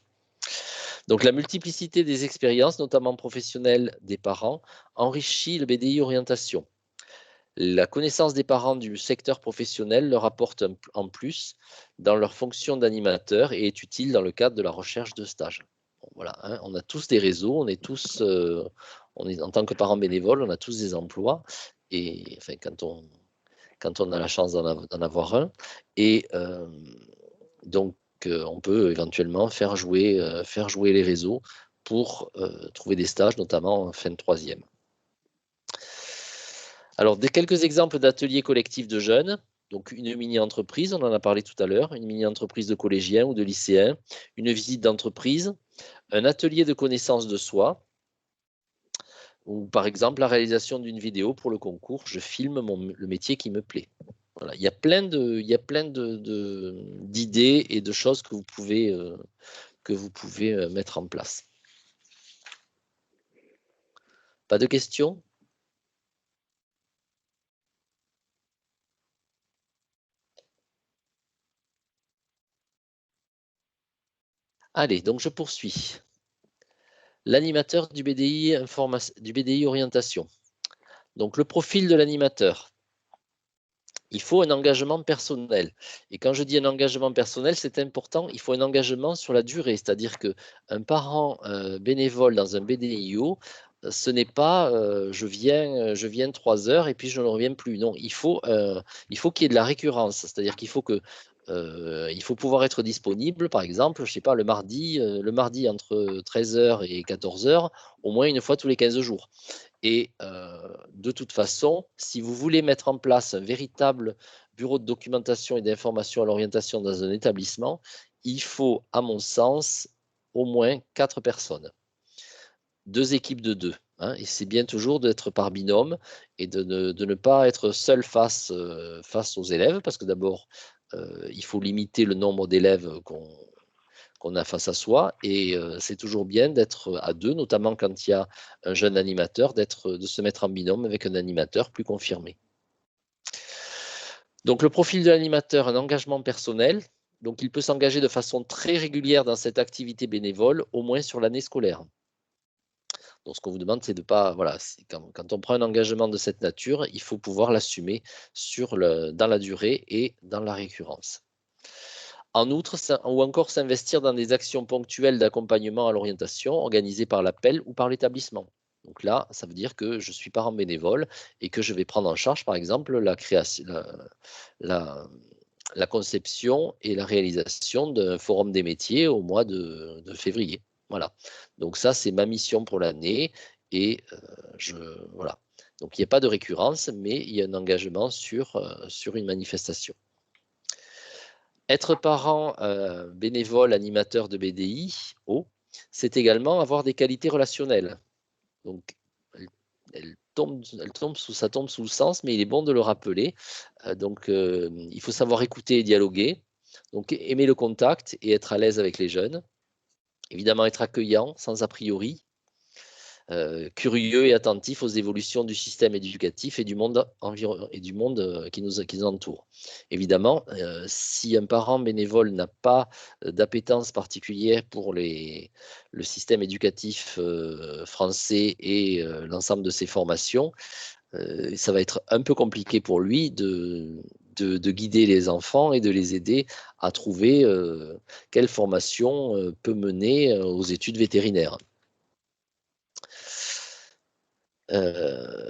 Donc la multiplicité des expériences, notamment professionnelles des parents, enrichit le BDI Orientation. La connaissance des parents du secteur professionnel leur apporte en plus dans leur fonction d'animateur et est utile dans le cadre de la recherche de stage. Bon, voilà, hein, on a tous des réseaux, on est tous, en tant que parents bénévoles, on a tous des emplois, et enfin, quand on a la chance d'en avoir un, et donc on peut éventuellement faire jouer les réseaux pour trouver des stages, notamment en fin de troisième. Alors, quelques exemples d'ateliers collectifs de jeunes. Donc, une mini-entreprise, on en a parlé tout à l'heure, une mini-entreprise de collégiens ou de lycéens, une visite d'entreprise, un atelier de connaissance de soi, ou par exemple la réalisation d'une vidéo pour le concours, je filme le métier qui me plaît. Voilà. Il y a plein d'idées et de choses que vous pouvez mettre en place. Pas de questions ? Allez, donc je poursuis. L'animateur du BDI orientation. Donc le profil de l'animateur. Il faut un engagement personnel. Et quand je dis un engagement personnel, c'est important, il faut un engagement sur la durée. C'est-à-dire qu'un parent bénévole dans un BDIO, ce n'est pas je viens 3 heures et puis je ne reviens plus. Non, il faut qu'il y ait de la récurrence. C'est-à-dire qu'il faut il faut pouvoir être disponible, par exemple, je sais pas, le mardi entre 13h et 14h, au moins une fois tous les 15 jours. Et de toute façon, si vous voulez mettre en place un véritable bureau de documentation et d'information à l'orientation dans un établissement, il faut, à mon sens, au moins 4 personnes. 2 équipes de 2. Hein, et c'est bien toujours d'être par binôme et de ne pas être seul face aux élèves, parce que d'abord, il faut limiter le nombre d'élèves qu'on a face à soi, et c'est toujours bien d'être à 2, notamment quand il y a un jeune animateur, de se mettre en binôme avec un animateur plus confirmé. Donc le profil de l'animateur, un engagement personnel, donc il peut s'engager de façon très régulière dans cette activité bénévole, au moins sur l'année scolaire. Donc ce qu'on vous demande, c'est de pas, voilà, quand on prend un engagement de cette nature, il faut pouvoir l'assumer dans la durée et dans la récurrence. En outre, ou encore s'investir dans des actions ponctuelles d'accompagnement à l'orientation organisées par l'appel ou par l'établissement. Donc là, ça veut dire que je suis parent bénévole et que je vais prendre en charge, par exemple, la création, la conception et la réalisation d'un forum des métiers au mois de février. Voilà. Donc ça, c'est ma mission pour l'année, et voilà. Donc il n'y a pas de récurrence, mais il y a un engagement sur une manifestation. Être parent bénévole, animateur de BDI, c'est également avoir des qualités relationnelles. Donc, ça tombe sous le sens, mais il est bon de le rappeler. Il faut savoir écouter et dialoguer. Donc, aimer le contact et être à l'aise avec les jeunes. Évidemment, être accueillant, sans a priori. Curieux et attentif aux évolutions du système éducatif et du monde qui nous entoure. Évidemment, si un parent bénévole n'a pas d'appétence particulière pour le système éducatif français et l'ensemble de ses formations, ça va être un peu compliqué pour lui de guider les enfants et de les aider à trouver quelle formation peut mener aux études vétérinaires.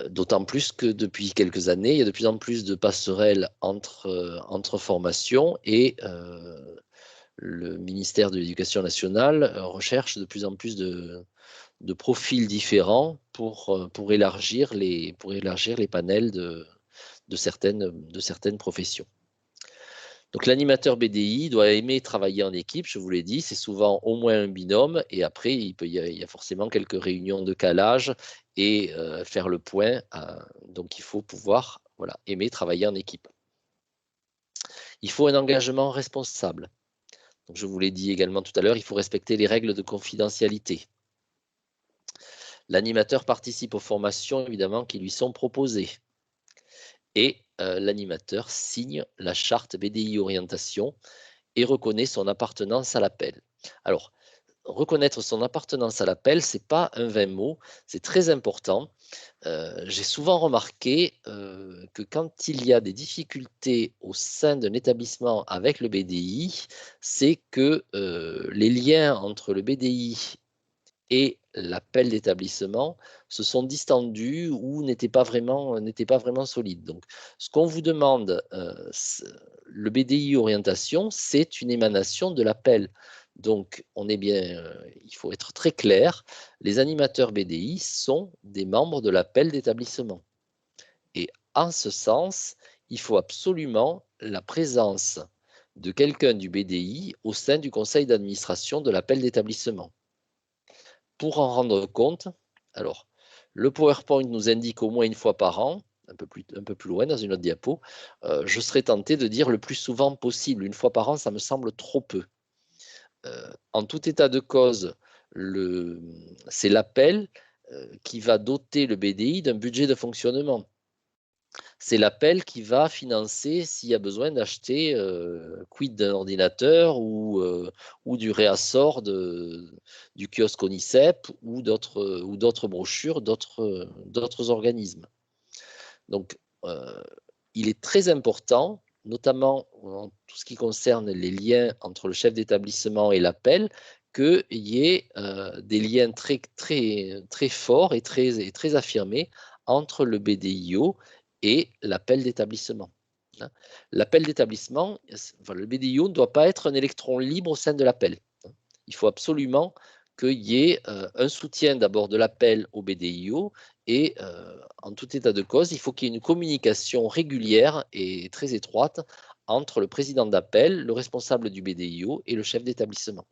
D'autant plus que depuis quelques années, il y a de plus en plus de passerelles entre formations, et le ministère de l'Éducation nationale recherche de plus en plus de profils différents pour élargir les panels de certaines professions. Donc l'animateur BDI doit aimer travailler en équipe, je vous l'ai dit, c'est souvent au moins un binôme, et après il y a forcément quelques réunions de calage et faire le point. Donc il faut pouvoir aimer travailler en équipe. Il faut un engagement responsable. Donc je vous l'ai dit également tout à l'heure, il faut respecter les règles de confidentialité. L'animateur participe aux formations évidemment qui lui sont proposées. Et l'animateur signe la charte BDI orientation et reconnaît son appartenance à l'appel. Alors, reconnaître son appartenance à l'appel, ce n'est pas un vain mot, c'est très important. j'ai souvent remarqué que quand il y a des difficultés au sein d'un établissement avec le BDI, c'est que les liens entre le BDI et l'appel d'établissement se sont distendus ou n'étaient pas vraiment solides. Donc, ce qu'on vous demande, le BDI orientation, c'est une émanation de l'appel. Donc, il faut être très clair, les animateurs BDI sont des membres de l'appel d'établissement. Et en ce sens, il faut absolument la présence de quelqu'un du BDI au sein du conseil d'administration de l'appel d'établissement. Pour en rendre compte, alors, le PowerPoint nous indique au moins une fois par an, un peu plus loin dans une autre diapo, je serais tenté de dire le plus souvent possible. Une fois par an, ça me semble trop peu. En tout état de cause, c'est l'appel qui va doter le BDI d'un budget de fonctionnement. C'est l'appel qui va financer s'il y a besoin d'acheter quid d'un ordinateur ou du réassort du kiosque ONICEP ou d'autres brochures, d'autres organismes. Donc, il est très important, notamment en tout ce qui concerne les liens entre le chef d'établissement et l'appel, qu'il y ait des liens très, très, très forts et très affirmés entre le BDIO et l'appel d'établissement. L'appel d'établissement, le BDIO ne doit pas être un électron libre au sein de l'appel. Il faut absolument qu'il y ait un soutien d'abord de l'appel au BDIO et en tout état de cause, il faut qu'il y ait une communication régulière et très étroite entre le président d'appel, le responsable du BDIO et le chef d'établissement.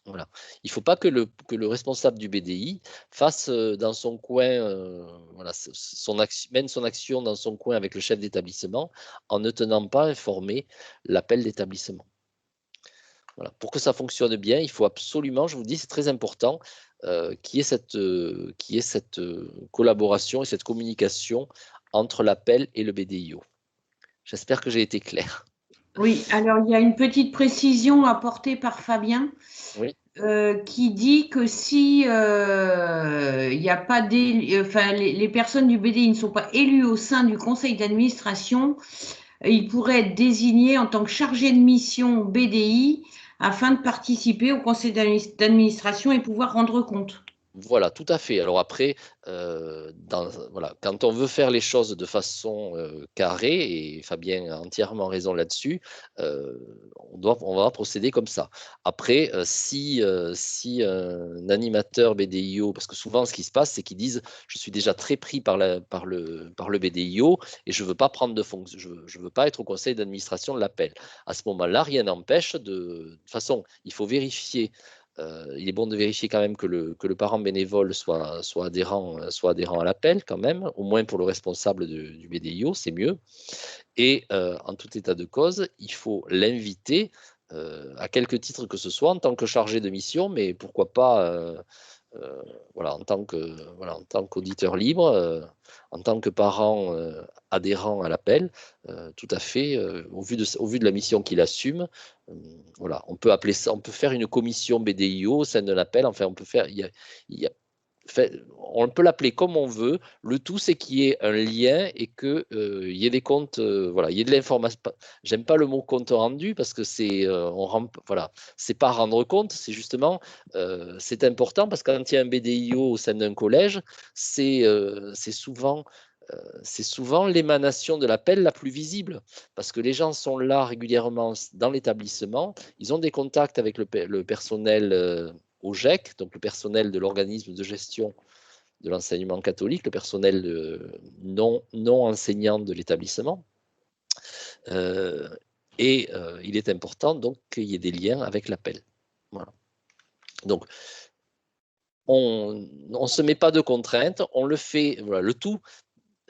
Voilà. Il ne faut pas que le responsable du BDI fasse dans son coin, mène son action dans son coin avec le chef d'établissement en ne tenant pas informé l'appel d'établissement. Voilà. Pour que ça fonctionne bien, il faut absolument, je vous dis, c'est très important, qu'il y ait cette collaboration et cette communication entre l'appel et le BDIO. J'espère que j'ai été clair. Oui, alors il y a une petite précision apportée par Fabien. Oui. Qui dit que si il n'y a pas les personnes du BDI ne sont pas élues au sein du conseil d'administration, ils pourraient être désignés en tant que chargés de mission BDI afin de participer au conseil d'administration et pouvoir rendre compte. Voilà, tout à fait. Alors après, voilà, quand on veut faire les choses de façon carrée, et Fabien a entièrement raison là-dessus, on va procéder comme ça. Après, si un animateur BDIO, parce que souvent ce qui se passe, c'est qu'ils disent je suis déjà très pris par le BDIO et je ne veux pas prendre de fonction, je veux pas être au conseil d'administration de l'appel. À ce moment-là, rien n'empêche de toute façon, il faut vérifier. Il est bon de vérifier quand même que le parent bénévole soit adhérent à l'appel quand même, au moins pour le responsable du BDIO, c'est mieux. Et en tout état de cause, il faut l'inviter à quelque titre que ce soit en tant que chargé de mission, mais pourquoi pas en tant qu'auditeur libre, en tant que parent adhérent à l'appel, tout à fait, au vu de la mission qu'il assume, voilà, on peut appeler ça, on peut faire une commission BDIO au sein de l'appel, enfin on peut faire, on peut l'appeler comme on veut, le tout c'est qu'il y ait un lien et qu'il y ait des comptes, voilà, il y ait de l'information. J'aime pas le mot compte rendu parce que c'est pas rendre compte, c'est justement, c'est important parce que quand il y a un BDIO au sein d'un collège, c'est souvent l'émanation de l'appel la plus visible, parce que les gens sont là régulièrement dans l'établissement, ils ont des contacts avec le personnel au GEC, donc le personnel de l'organisme de gestion de l'enseignement catholique, le personnel non enseignant de l'établissement. Il est important donc qu'il y ait des liens avec l'appel. Voilà. Donc, on ne se met pas de contraintes, on le fait, voilà, le tout.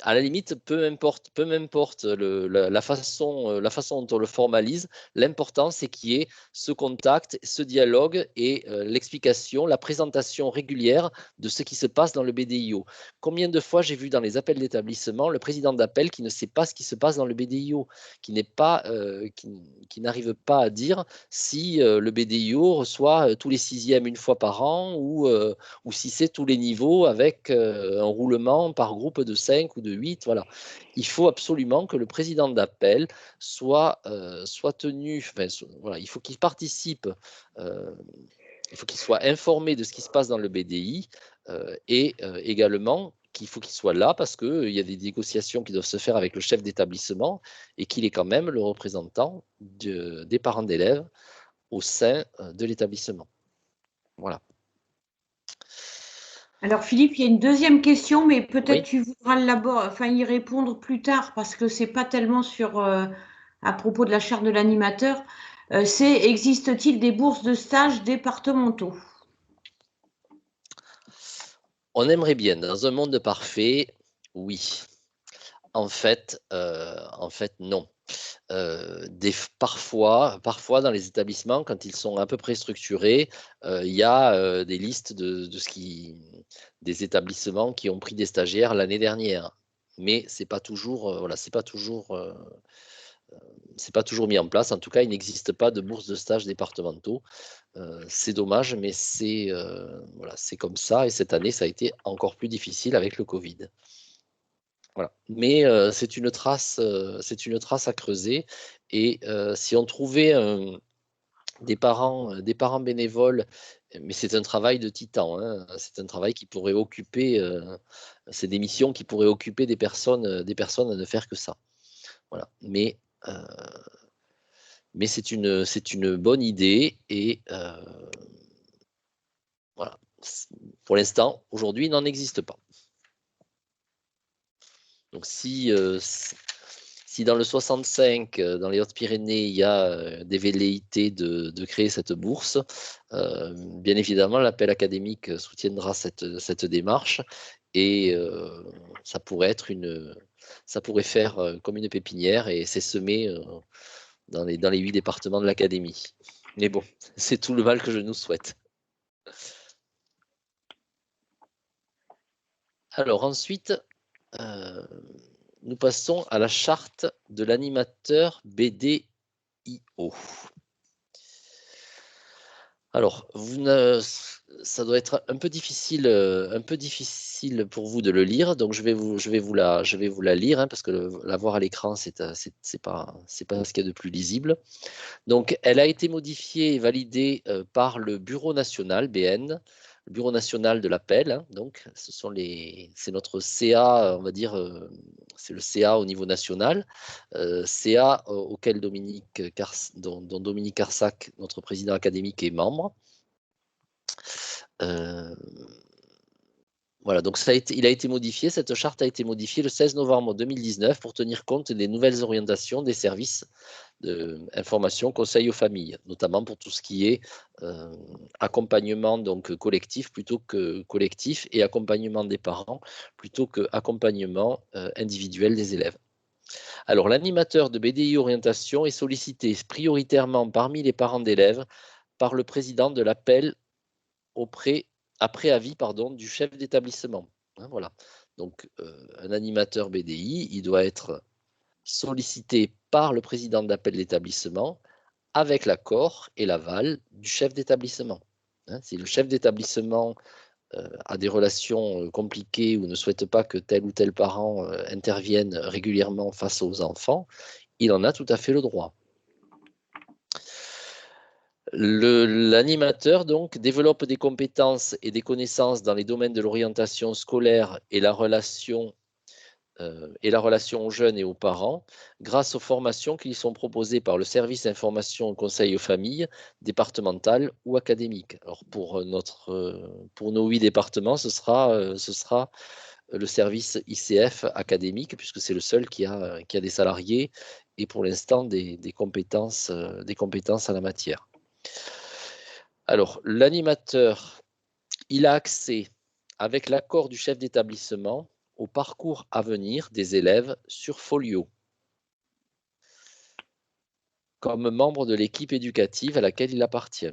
à la limite, peu importe la façon dont on le formalise, l'important c'est qu'il y ait ce contact, ce dialogue et l'explication, la présentation régulière de ce qui se passe dans le BDIO. Combien de fois j'ai vu dans les appels d'établissement le président d'appel qui ne sait pas ce qui se passe dans le BDIO, qui n'arrive pas à dire si le BDIO reçoit tous les 6e une fois par an ou si c'est tous les niveaux avec un roulement par groupe de 5 ou de 8. Voilà. Il faut absolument que le président d'appel soit tenu, voilà, il faut qu'il participe, il faut qu'il soit informé de ce qui se passe dans le BDI et également qu'il faut qu'il soit là parce qu'il y a des négociations qui doivent se faire avec le chef d'établissement et qu'il est quand même le représentant des parents d'élèves au sein de l'établissement. Voilà. Alors Philippe, il y a une deuxième question, mais peut-être Oui. tu voudras y répondre plus tard parce que c'est pas tellement à propos de la charte de l'animateur. Existe-t-il des bourses de stage départementaux? On aimerait bien, dans un monde parfait, oui. En fait, non. Parfois, dans les établissements, quand ils sont à peu près structurés, il y a des listes des établissements qui ont pris des stagiaires l'année dernière. Mais c'est pas toujours, voilà, c'est pas toujours mis en place. En tout cas, il n'existe pas de bourse de stage départementaux. C'est dommage, mais voilà, c'est comme ça. Et cette année, ça a été encore plus difficile avec le Covid. Voilà. Mais c'est une trace à creuser. Et si on trouvait des parents bénévoles, mais c'est un travail de titan, hein, c'est un travail qui pourrait occuper, c'est des missions qui pourraient occuper des personnes à ne faire que ça. Voilà. Mais c'est une bonne idée et voilà. Pour l'instant, aujourd'hui, il n'en existe pas. Donc si dans le 65, dans les Hautes-Pyrénées, il y a des velléités de créer cette bourse, bien évidemment, l'appel académique soutiendra cette démarche et ça pourrait faire comme une pépinière et s'essaimer dans les 8 départements de l'académie. Mais bon, c'est tout le mal que je nous souhaite. Alors ensuite, nous passons à la charte de l'animateur BDIO. Alors, ça doit être un peu difficile pour vous de le lire, donc je vais vous la lire hein, parce que la voir à l'écran, c'est pas ce qu'il y a de plus lisible. Donc, elle a été modifiée et validée par le Bureau national BN. Le Bureau national de l'appel, hein, donc c'est notre CA, on va dire, c'est le CA au niveau national, CA auquel dont Dominique Carsac, notre président académique, est membre. Voilà, donc il a été modifié, cette charte a été modifiée le 16 novembre 2019 pour tenir compte des nouvelles orientations des services d'information conseil aux familles, notamment pour tout ce qui est accompagnement donc collectif plutôt que collectif et accompagnement des parents plutôt que accompagnement individuel des élèves. Alors l'animateur de BDI orientation est sollicité prioritairement parmi les parents d'élèves par le président de l'appel après avis du chef d'établissement. Hein, voilà. Donc, un animateur BDI, il doit être sollicité par le président d'appel d'établissement avec l'accord et l'aval du chef d'établissement. Hein, si le chef d'établissement a des relations compliquées ou ne souhaite pas que tel ou tel parent intervienne régulièrement face aux enfants, il en a tout à fait le droit. L'animateur donc développe des compétences et des connaissances dans les domaines de l'orientation scolaire et la relation aux jeunes et aux parents grâce aux formations qui lui sont proposées par le service information et conseil aux familles départemental ou académique. Alors pour nos 8 départements, ce sera le service ICF académique puisque c'est le seul qui a des salariés et pour l'instant des compétences à la matière. Alors, l'animateur, il a accès, avec l'accord du chef d'établissement, au parcours à venir des élèves sur Folio, comme membre de l'équipe éducative à laquelle il appartient.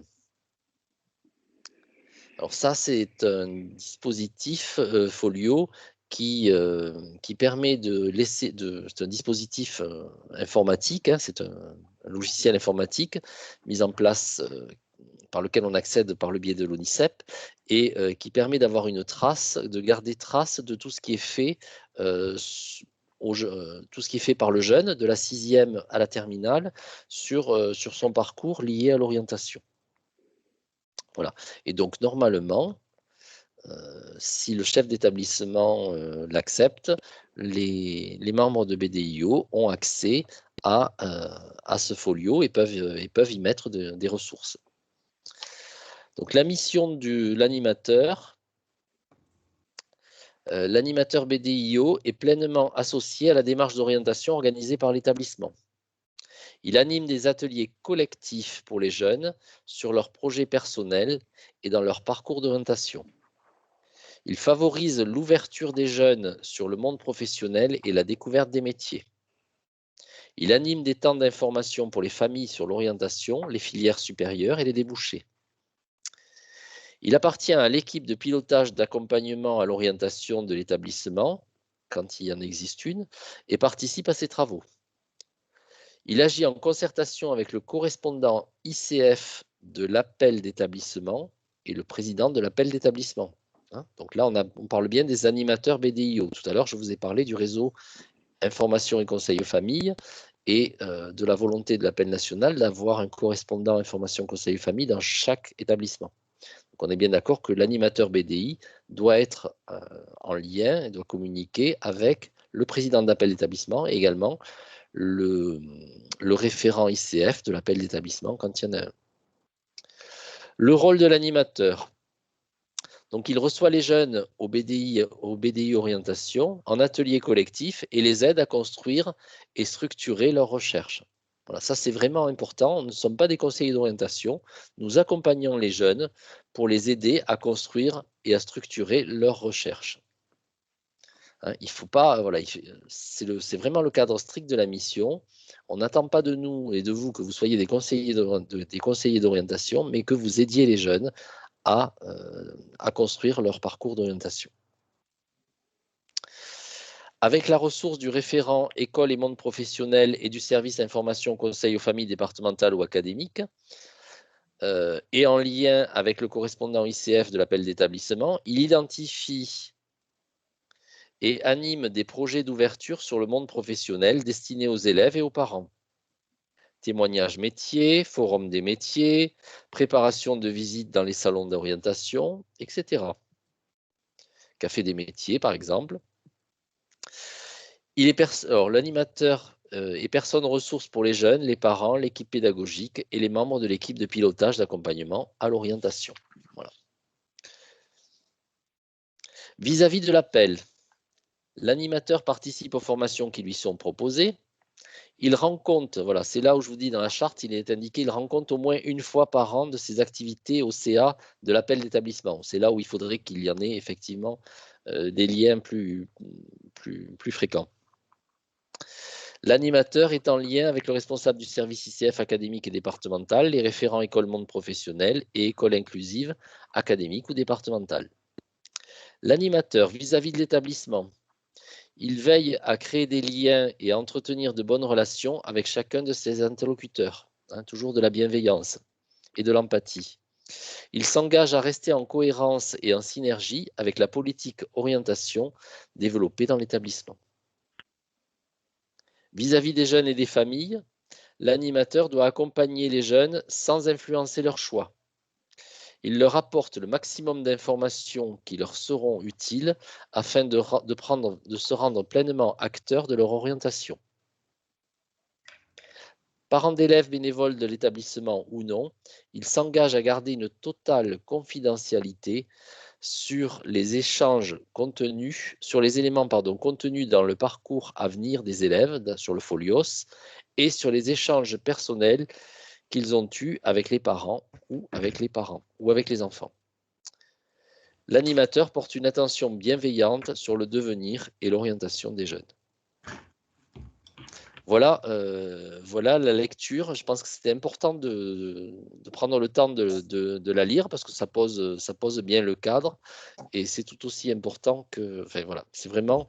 Alors ça, c'est un dispositif Folio qui permet de laisser, c'est un dispositif informatique, hein, c'est un logiciel informatique mis en place par lequel on accède par le biais de l'ONICEP et qui permet d'avoir une trace, de garder trace de tout ce qui est fait tout ce qui est fait par le jeune, de la 6e à la terminale, sur son parcours lié à l'orientation. Voilà. Et donc, normalement, si le chef d'établissement l'accepte, les membres de BDIO ont accès à ce folio et peuvent y mettre des ressources. Donc, la mission de l'animateur, l'animateur BDIO est pleinement associé à la démarche d'orientation organisée par l'établissement. Il anime des ateliers collectifs pour les jeunes sur leurs projets personnels et dans leur parcours d'orientation. Il favorise l'ouverture des jeunes sur le monde professionnel et la découverte des métiers. Il anime des temps d'information pour les familles sur l'orientation, les filières supérieures et les débouchés. Il appartient à l'équipe de pilotage d'accompagnement à l'orientation de l'établissement, quand il y en existe une, et participe à ses travaux. Il agit en concertation avec le correspondant ICF de l'appel d'établissement et le président de l'appel d'établissement. Donc là, on parle bien des animateurs BDIO. Tout à l'heure, je vous ai parlé du réseau information et conseil aux familles et de la volonté de l'appel national d'avoir un correspondant information conseil aux familles dans chaque établissement. Donc on est bien d'accord que l'animateur BDI doit être en lien et doit communiquer avec le président d'appel d'établissement et également le référent ICF de l'appel d'établissement quand il y en a un. Le rôle de l'animateur. Donc, il reçoit les jeunes au BDI Orientation en atelier collectif et les aide à construire et structurer leurs recherches. Voilà, ça c'est vraiment important. Nous ne sommes pas des conseillers d'orientation. Nous accompagnons les jeunes pour les aider à construire et à structurer leurs recherches. Hein, il faut pas, voilà, c'est vraiment le cadre strict de la mission. On n'attend pas de nous et de vous que vous soyez des conseillers d'orientation, mais que vous aidiez les jeunes à construire leur parcours d'orientation. Avec la ressource du référent école et monde professionnel et du service information conseil aux familles départementales ou académiques, et en lien avec le correspondant ICF de l'appel d'établissement, il identifie et anime des projets d'ouverture sur le monde professionnel destinés aux élèves et aux parents. Témoignages métiers, forum des métiers, préparation de visites dans les salons d'orientation, etc. Café des métiers, par exemple. L'animateur est personne ressource pour les jeunes, les parents, l'équipe pédagogique et les membres de l'équipe de pilotage d'accompagnement à l'orientation. Voilà. Vis-à-vis de l'appel, l'animateur participe aux formations qui lui sont proposées. Il rend compte, voilà, c'est là où je vous dis dans la charte, il est indiqué, il rend compte au moins une fois par an de ses activités au CA de l'appel d'établissement. C'est là où il faudrait qu'il y en ait effectivement des liens plus fréquents. L'animateur est en lien avec le responsable du service ICF académique et départemental, les référents école monde professionnel et école inclusive académique ou départementale. L'animateur vis-à-vis de l'établissement, il veille à créer des liens et à entretenir de bonnes relations avec chacun de ses interlocuteurs, toujours de la bienveillance et de l'empathie. Il s'engage à rester en cohérence et en synergie avec la politique orientation développée dans l'établissement. Vis-à-vis des jeunes et des familles, l'animateur doit accompagner les jeunes sans influencer leurs choix. Il leur apporte le maximum d'informations qui leur seront utiles afin de se rendre pleinement acteurs de leur orientation. Parents d'élèves bénévoles de l'établissement ou non, il s'engage à garder une totale confidentialité sur les échanges contenus, sur les éléments contenus dans le parcours à venir des élèves, sur le Folios, et sur les échanges personnels qu'ils ont eus avec les parents ou avec les enfants. L'animateur porte une attention bienveillante sur le devenir et l'orientation des jeunes. Voilà, voilà la lecture. Je pense que c'était important de prendre le temps de la lire parce que ça pose bien le cadre et c'est tout aussi important que, enfin voilà, c'est vraiment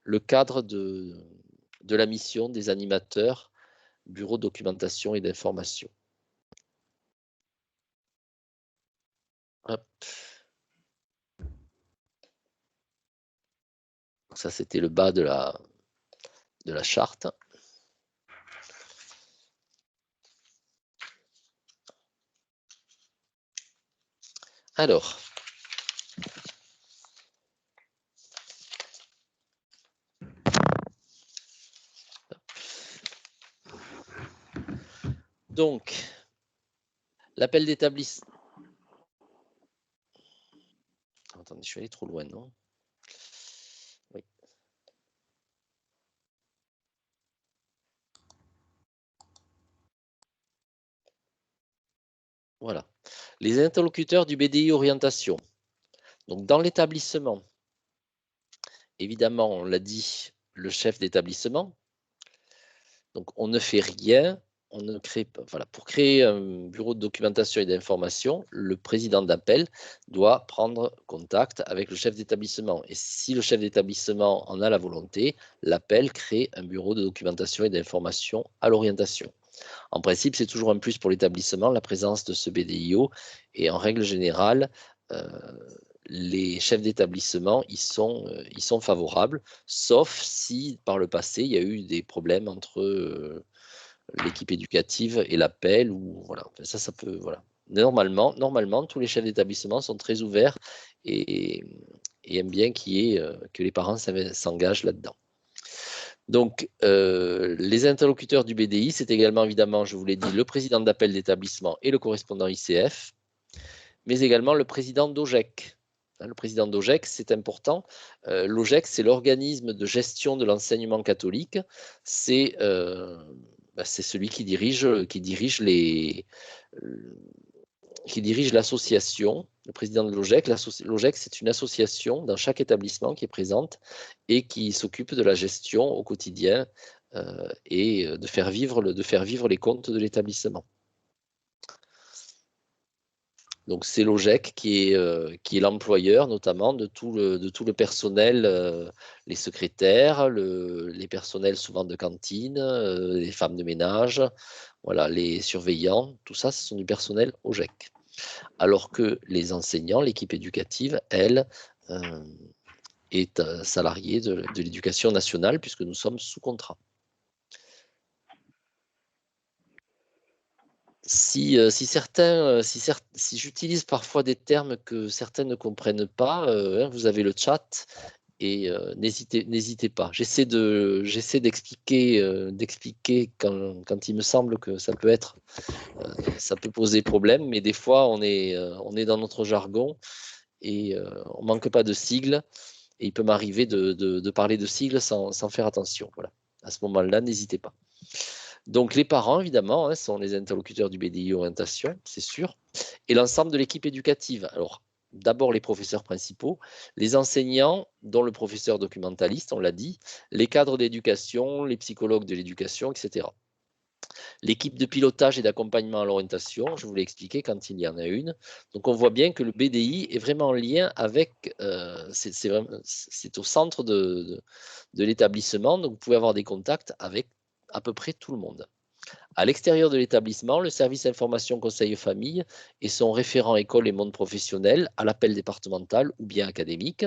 le cadre de la mission des animateurs, bureau de documentation et d'information. Hop. Ça, c'était le bas de la charte. Alors, donc, l'appel d'établissement. Attendez, je suis allé trop loin, non? Oui. Voilà. Les interlocuteurs du BDI orientation. Donc, dans l'établissement, évidemment, on l'a dit, le chef d'établissement. Donc, on ne fait rien. On ne crée pas, voilà, pour créer un bureau de documentation et d'information, le président d'appel doit prendre contact avec le chef d'établissement. Et si le chef d'établissement en a la volonté, l'appel crée un bureau de documentation et d'information à l'orientation. En principe, c'est toujours un plus pour l'établissement, la présence de ce BDIO. Et en règle générale, les chefs d'établissement y sont favorables, sauf si par le passé, il y a eu des problèmes entre l'équipe éducative et l'appel, ou voilà, enfin, ça peut, voilà. Normalement, tous les chefs d'établissement sont très ouverts et aiment bien que les parents s'engagent là-dedans. Donc, les interlocuteurs du BDI, c'est également, évidemment, je vous l'ai dit, le président d'appel d'établissement et le correspondant ICF, mais également le président d'OGEC. Le président d'OGEC, c'est important. L'OGEC, c'est l'organisme de gestion de l'enseignement catholique. C'est celui qui dirige l'association, le président de l'OGEC. L'OGEC, c'est une association dans chaque établissement qui est présente et qui s'occupe de la gestion au quotidien et de faire vivre les comptes de l'établissement. Donc c'est l'OGEC qui est l'employeur notamment de tout le personnel, les secrétaires, les personnels souvent de cantine, les femmes de ménage, voilà, les surveillants, tout ça, ce sont du personnel OGEC. Alors que les enseignants, l'équipe éducative, elle, est salariée de l'éducation nationale puisque nous sommes sous contrat. Si j'utilise parfois des termes que certains ne comprennent pas, vous avez le chat et n'hésitez pas. J'essaie d'expliquer quand il me semble que ça peut poser problème, mais des fois on est dans notre jargon et on manque pas de sigles et il peut m'arriver de parler de sigles sans faire attention. Voilà. À ce moment-là, n'hésitez pas. Donc les parents, évidemment, sont les interlocuteurs du BDI orientation, c'est sûr, et l'ensemble de l'équipe éducative. Alors, d'abord les professeurs principaux, les enseignants, dont le professeur documentaliste, on l'a dit, les cadres d'éducation, les psychologues de l'éducation, etc. L'équipe de pilotage et d'accompagnement à l'orientation, je vous l'ai expliqué quand il y en a une. Donc on voit bien que le BDI est vraiment en lien avec, c'est au centre de l'établissement, donc vous pouvez avoir des contacts avec à peu près tout le monde. À l'extérieur de l'établissement, le service information conseil famille et son référent école et monde professionnel à l'appel départemental ou bien académique.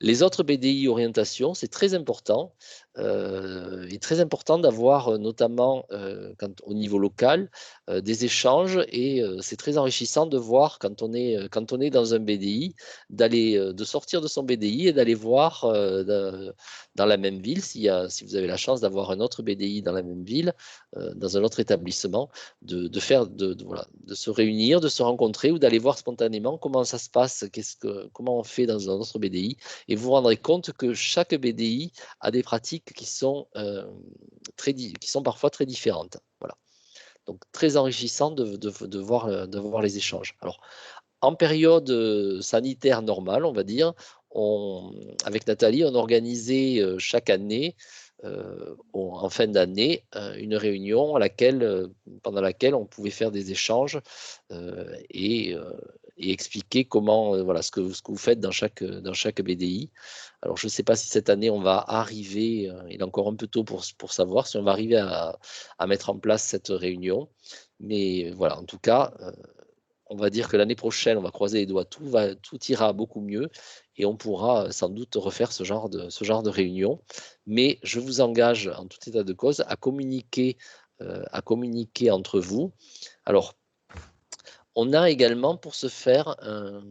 Les autres BDI orientation, c'est très important, et très important d'avoir notamment au niveau local des échanges et c'est très enrichissant de voir quand on est dans un BDI, de sortir de son BDI et d'aller voir dans la même ville, si vous avez la chance d'avoir un autre BDI dans la même ville, dans un autre établissement, de se réunir, de se rencontrer ou d'aller voir spontanément comment ça se passe, comment on fait dans un autre BDI. Et vous vous rendrez compte que chaque BDI a des pratiques qui sont parfois très différentes. Voilà. Donc très enrichissant de voir les échanges. Alors, en période sanitaire normale, on va dire, avec Nathalie, on organisait chaque année, en fin d'année, une réunion pendant laquelle on pouvait faire des échanges et expliquer comment, voilà, ce que vous faites dans chaque BDI. Alors, je ne sais pas si cette année on va arriver, il est encore un peu tôt pour savoir si on va arriver à mettre en place cette réunion. Mais voilà, en tout cas, on va dire que l'année prochaine, on va croiser les doigts, tout ira beaucoup mieux et on pourra sans doute refaire ce genre de réunion. Mais je vous engage en tout état de cause à communiquer entre vous. Alors, on a également pour ce faire un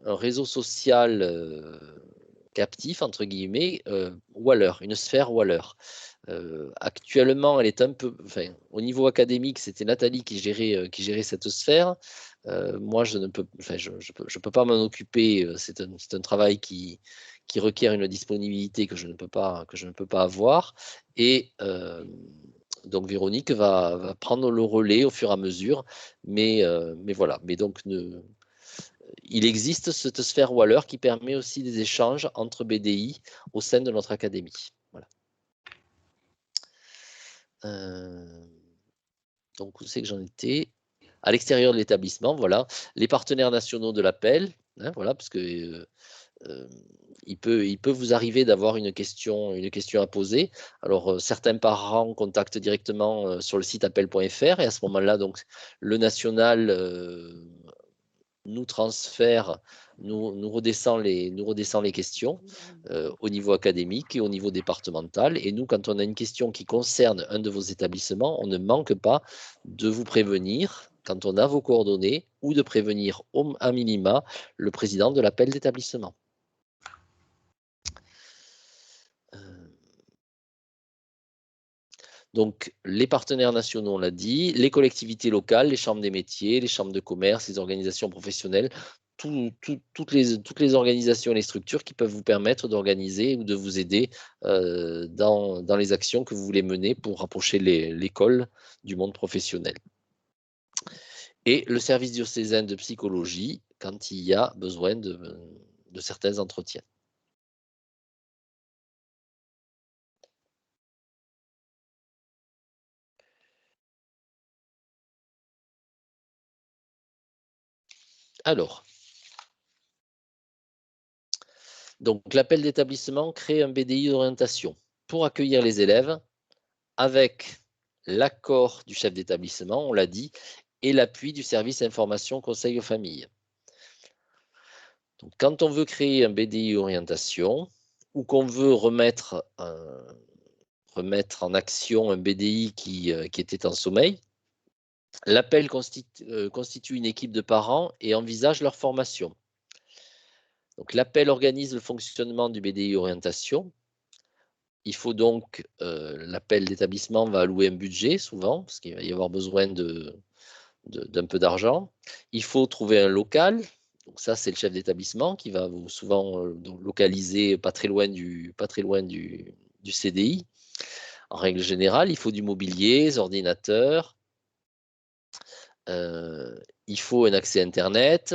réseau social captif, entre guillemets, Waller, une sphère Waller. Actuellement, elle est un peu, enfin, au niveau académique, c'était Nathalie qui gérait cette sphère. Moi, je ne peux, enfin, je peux pas m'en occuper. C'est un travail qui requiert une disponibilité que je ne peux pas avoir. Et donc Véronique va prendre le relais au fur et à mesure. Mais voilà. Mais donc il existe cette sphère Waller qui permet aussi des échanges entre BDI au sein de notre académie. Voilà. Donc, où c'est que j'en étais? À l'extérieur de l'établissement, voilà. Les partenaires nationaux de l'appel, hein, voilà, parce que il peut vous arriver d'avoir une question à poser. Alors, certains parents contactent directement sur le site appel.fr et à ce moment-là, donc, le national nous transfère, nous redescend les questions au niveau académique et au niveau départemental. Et nous, quand on a une question qui concerne un de vos établissements, on ne manque pas de vous prévenir quand on a vos coordonnées ou de prévenir à minima le président de l'appel d'établissement. Donc, les partenaires nationaux, on l'a dit, les collectivités locales, les chambres des métiers, les chambres de commerce, les organisations professionnelles, toutes les organisations et les structures qui peuvent vous permettre d'organiser ou de vous aider dans les actions que vous voulez mener pour rapprocher l'école du monde professionnel. Et le service diocésain de psychologie, quand il y a besoin de certains entretiens. Alors, donc l'appel d'établissement crée un BDI d'orientation pour accueillir les élèves avec l'accord du chef d'établissement, on l'a dit, et l'appui du service information conseil aux familles. Donc, quand on veut créer un BDI orientation ou qu'on veut remettre en action un BDI qui était en sommeil, l'appel constitue une équipe de parents et envisage leur formation. Donc, l'appel organise le fonctionnement du BDI orientation. Il faut donc, l'appel d'établissement va allouer un budget souvent, parce qu'il va y avoir besoin d'un peu d'argent. Il faut trouver un local. Donc ça, c'est le chef d'établissement qui va souvent localiser pas très loin du CDI. En règle générale, il faut du mobilier, des ordinateurs. Il faut un accès Internet,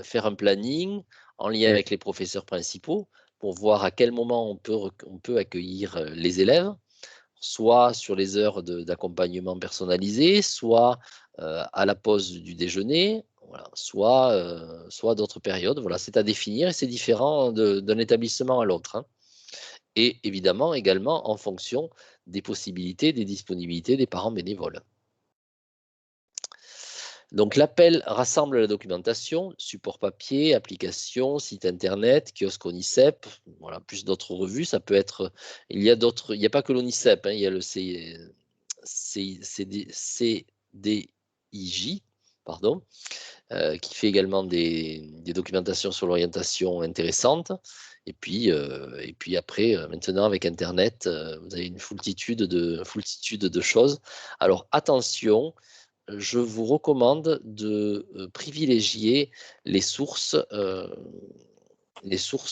faire un planning en lien avec les professeurs principaux pour voir à quel moment on peut accueillir les élèves, soit sur les heures d'accompagnement personnalisé, soit à la pause du déjeuner, voilà, soit d'autres périodes. Voilà, c'est à définir et c'est différent d'un établissement à l'autre, hein. Et évidemment également en fonction des possibilités, des disponibilités des parents bénévoles. Donc l'appel rassemble la documentation, support papier, application, site internet, kiosque ONICEP, voilà, plus d'autres revues. Ça peut être, il y a pas que l'ONICEP, hein, il y a le CDIJ, pardon, qui fait également des documentations sur l'orientation intéressantes. Et puis après, maintenant avec Internet, vous avez une foultitude de choses. Alors attention, je vous recommande de privilégier les sources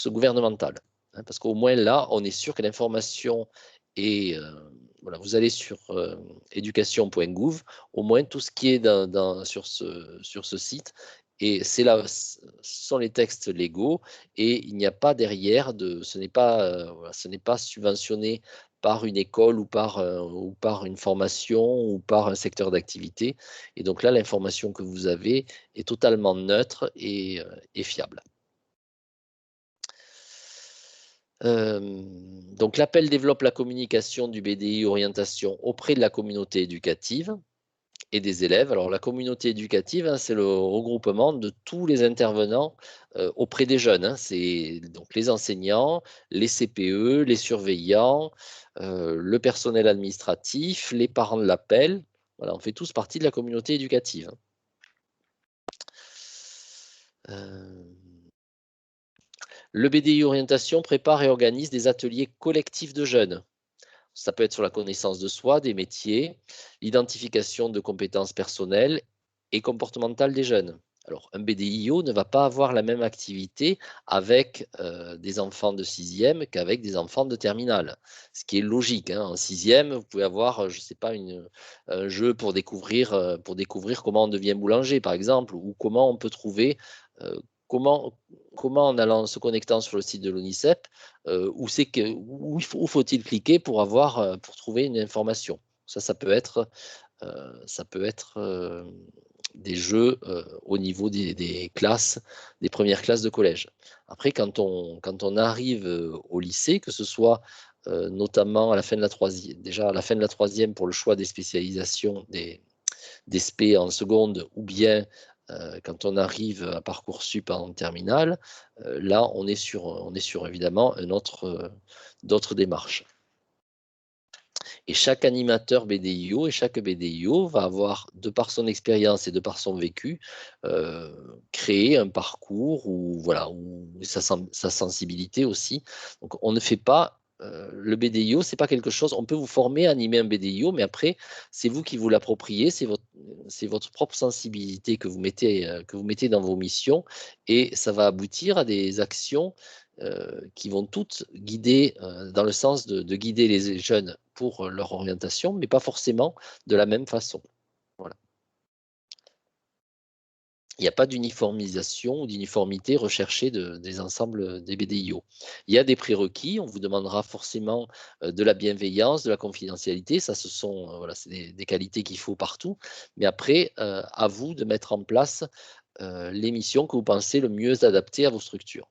gouvernementales, hein, parce qu'au moins là, on est sûr que l'information est voilà, vous allez sur education.gouv, au moins tout ce qui est sur ce site, et c'est là, ce sont les textes légaux, et il n'y a pas derrière ce n'est pas subventionné par une école ou par une formation ou par un secteur d'activité. Et donc là, l'information que vous avez est totalement neutre et fiable. Donc l'appel développe la communication du BDI orientation auprès de la communauté éducative et des élèves. Alors la communauté éducative, hein, c'est le regroupement de tous les intervenants auprès des jeunes, hein. C'est donc les enseignants, les CPE, les surveillants, le personnel administratif, les parents de l'appel. Voilà, on fait tous partie de la communauté éducative. Le BDI orientation prépare et organise des ateliers collectifs de jeunes. Ça peut être sur la connaissance de soi, des métiers, l'identification de compétences personnelles et comportementales des jeunes. Alors, un BDIO ne va pas avoir la même activité avec des enfants de 6e qu'avec des enfants de terminale, ce qui est logique, hein. En 6e, vous pouvez avoir, je ne sais pas, un jeu pour découvrir comment on devient boulanger, par exemple, ou comment on peut trouver, comment en se connectant sur le site de l'ONICEP, où faut-il cliquer pour trouver une information. Ça peut être des jeux au niveau des classes, des premières classes de collège. Après, quand on arrive au lycée, que ce soit notamment à la fin de la troisième, déjà à la fin de la troisième pour le choix des spécialisations des SP en seconde, ou bien quand on arrive à Parcoursup en terminale, là on est sur évidemment d'autres démarches. Et chaque animateur BDIO et chaque BDIO va avoir, de par son expérience et de par son vécu, créer un parcours ou sa sensibilité aussi. Donc on ne fait pas le BDIO, c'est pas quelque chose. On peut vous former à animer un BDIO, mais après c'est vous qui vous l'appropriez, c'est votre propre sensibilité que vous mettez dans vos missions, et ça va aboutir à des actions qui vont toutes guider dans le sens de guider les jeunes pour leur orientation, mais pas forcément de la même façon. Voilà. Il n'y a pas d'uniformisation ou d'uniformité recherchée des ensembles des BDIO. Il y a des prérequis, on vous demandera forcément de la bienveillance, de la confidentialité, ça c'est des qualités qu'il faut partout, mais après, à vous de mettre en place les missions que vous pensez le mieux adaptées à vos structures.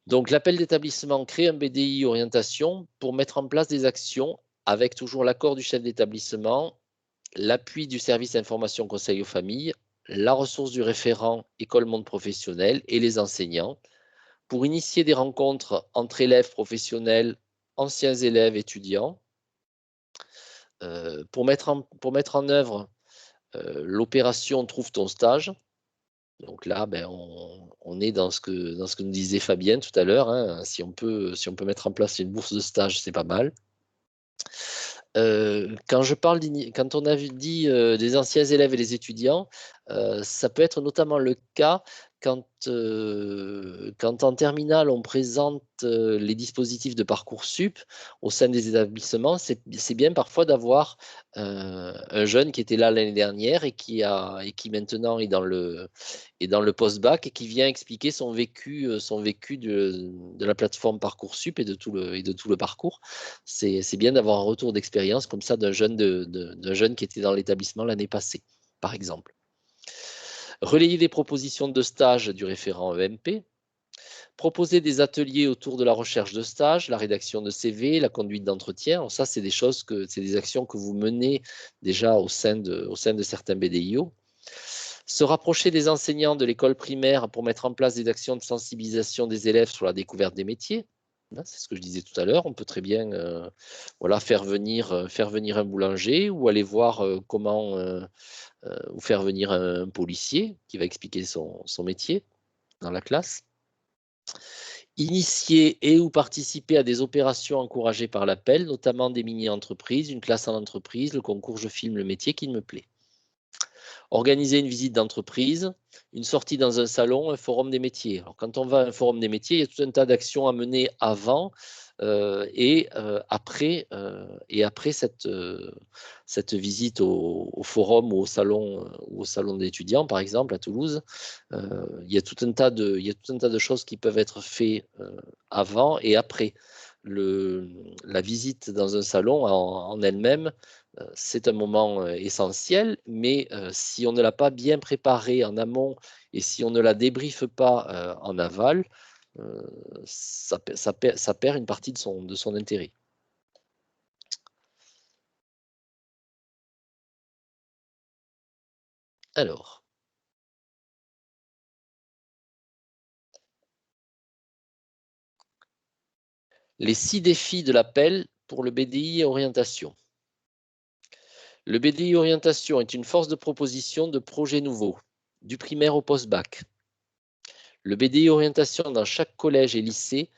Donc, l'appel d'établissement crée un BDI orientation pour mettre en place des actions avec toujours l'accord du chef d'établissement, l'appui du service information conseil aux familles, la ressource du référent école monde professionnel et les enseignants pour initier des rencontres entre élèves professionnels, anciens élèves, étudiants, pour mettre en œuvre l'opération Trouve ton stage. Donc là, on est dans ce que nous disait Fabienne tout à l'heure, hein. Si on peut mettre en place une bourse de stage, c'est pas mal. Quand on a dit des anciens élèves et les étudiants, ça peut être notamment le cas quand en terminale on présente les dispositifs de Parcoursup au sein des établissements. C'est bien parfois d'avoir un jeune qui était là l'année dernière et qui maintenant est dans le post-bac et qui vient expliquer son vécu de la plateforme Parcoursup et de tout le parcours. C'est bien d'avoir un retour d'expérience comme ça d'un jeune qui était dans l'établissement l'année passée, par exemple. Relayer des propositions de stage du référent EMP, proposer des ateliers autour de la recherche de stage, la rédaction de CV, la conduite d'entretien. Ça, c'est des actions que vous menez déjà au sein de certains BDIO. Se rapprocher des enseignants de l'école primaire pour mettre en place des actions de sensibilisation des élèves sur la découverte des métiers. C'est ce que je disais tout à l'heure. On peut très bien faire venir un boulanger ou aller voir comment ou faire venir un policier qui va expliquer son métier dans la classe. Initier et ou participer à des opérations encouragées par l'appel, notamment des mini-entreprises, une classe en entreprise, le concours Je filme le métier qui me plaît. Organiser une visite d'entreprise, une sortie dans un salon, un forum des métiers. Alors, quand on va à un forum des métiers, il y a tout un tas d'actions à mener avant et après cette visite au forum ou au salon d'étudiants, par exemple, à Toulouse. Il y a tout un tas de choses qui peuvent être faites avant et après. La visite dans un salon en elle-même, c'est un moment essentiel, mais si on ne l'a pas bien préparé en amont et si on ne la débriefe pas en aval, ça perd une partie de son intérêt. Alors, les 6 défis de l'appel pour le BDI orientation. Le BDI orientation est une force de proposition de projets nouveaux, du primaire au post-bac. Le BDI orientation dans chaque collège et lycée,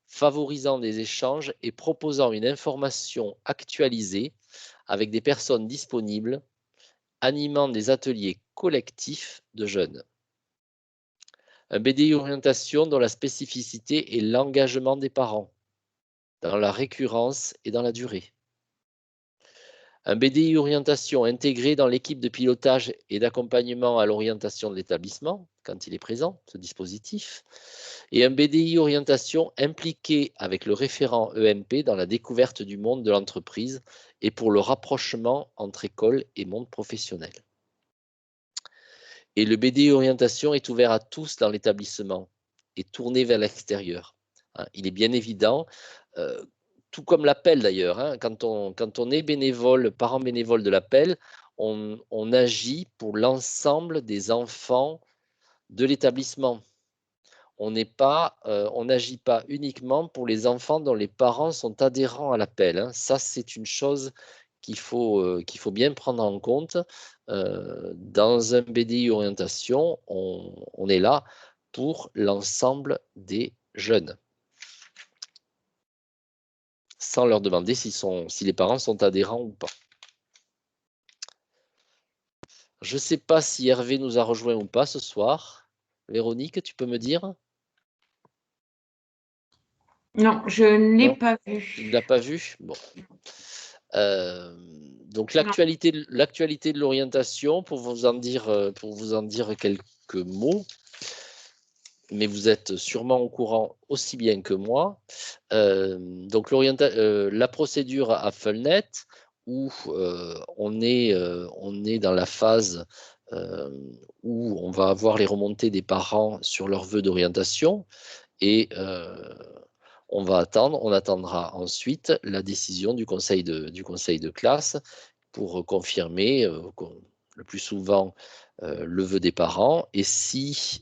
favorisant des échanges et proposant une information actualisée avec des personnes disponibles, animant des ateliers collectifs de jeunes. Un BDI orientation dont la spécificité est l'engagement des parents, dans la récurrence et dans la durée. Un BDI orientation intégré dans l'équipe de pilotage et d'accompagnement à l'orientation de l'établissement, quand il est présent, ce dispositif. Et un BDI orientation impliqué avec le référent EMP dans la découverte du monde de l'entreprise et pour le rapprochement entre école et monde professionnel. Et le BDI orientation est ouvert à tous dans l'établissement et tourné vers l'extérieur. Il est bien évident, tout comme l'appel d'ailleurs, quand on est bénévole, parent bénévole de l'appel, on agit pour l'ensemble des enfants de l'établissement. On n'agit pas uniquement pour les enfants dont les parents sont adhérents à l'appel. Ça, c'est une chose qu'il faut bien prendre en compte. Dans un BDI orientation, on est là pour l'ensemble des jeunes, sans leur demander si les parents sont adhérents ou pas. Je ne sais pas si Hervé nous a rejoint ou pas ce soir. Véronique, tu peux me dire? Non, je ne l'ai Non, pas tu vu. ne l'as pas vu? Bon. Donc l'actualité de l'orientation, pour vous en dire quelques mots, mais vous êtes sûrement au courant aussi bien que moi. Donc la procédure à Felnet, où on est dans la phase où on va avoir les remontées des parents sur leurs vœux d'orientation et on attendra ensuite la décision du conseil de classe pour confirmer le plus souvent le vœu des parents et si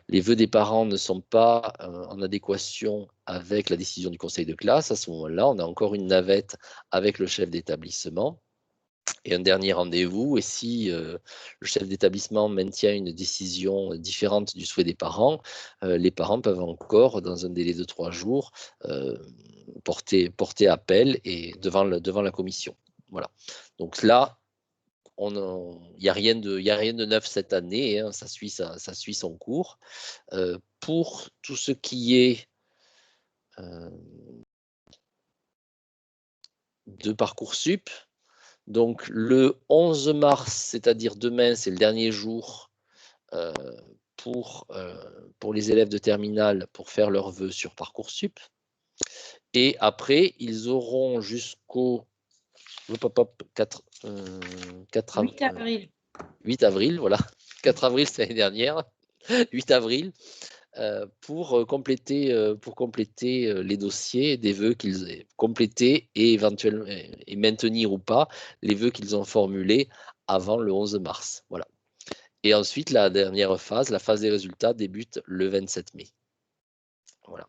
les vœux des parents ne sont pas en adéquation avec la décision du conseil de classe, à ce moment-là, on a encore une navette avec le chef d'établissement et un dernier rendez-vous. Et si le chef d'établissement maintient une décision différente du souhait des parents, les parents peuvent encore, dans un délai de 3 jours, porter appel et devant la commission. Voilà. Donc là, il n'y a rien de neuf cette année, ça suit son cours. Pour tout ce qui est de Parcoursup, donc le 11 mars, c'est-à-dire demain, c'est le dernier jour pour les élèves de terminale pour faire leurs vœux sur Parcoursup. Et après, ils auront jusqu'au 8 avril. 8 avril, voilà. 4 avril, c'est l'année dernière. 8 avril, pour compléter les dossiers des vœux qu'ils aient complétés et éventuellement et maintenir ou pas les vœux qu'ils ont formulés avant le 11 mars. Voilà. Et ensuite, la dernière phase, la phase des résultats, débute le 27 mai. Voilà.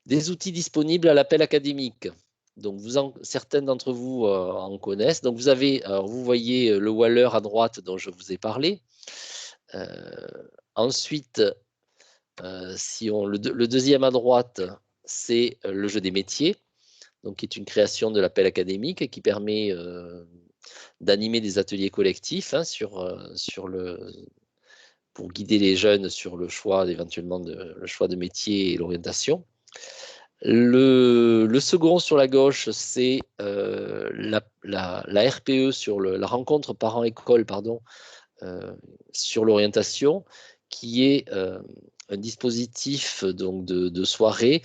Des outils disponibles à l'appel académique. Donc, certains d'entre vous en connaissent. Donc, vous voyez le Waller à droite dont je vous ai parlé. Ensuite, le deuxième à droite, c'est le jeu des métiers. donc qui est une création de l'appel académique qui permet d'animer des ateliers collectifs hein, pour guider les jeunes sur le choix éventuellement le choix de métier et l'orientation. Le second sur la gauche, c'est la RPE sur la rencontre parents-école, pardon, sur l'orientation, qui est un dispositif donc, de soirée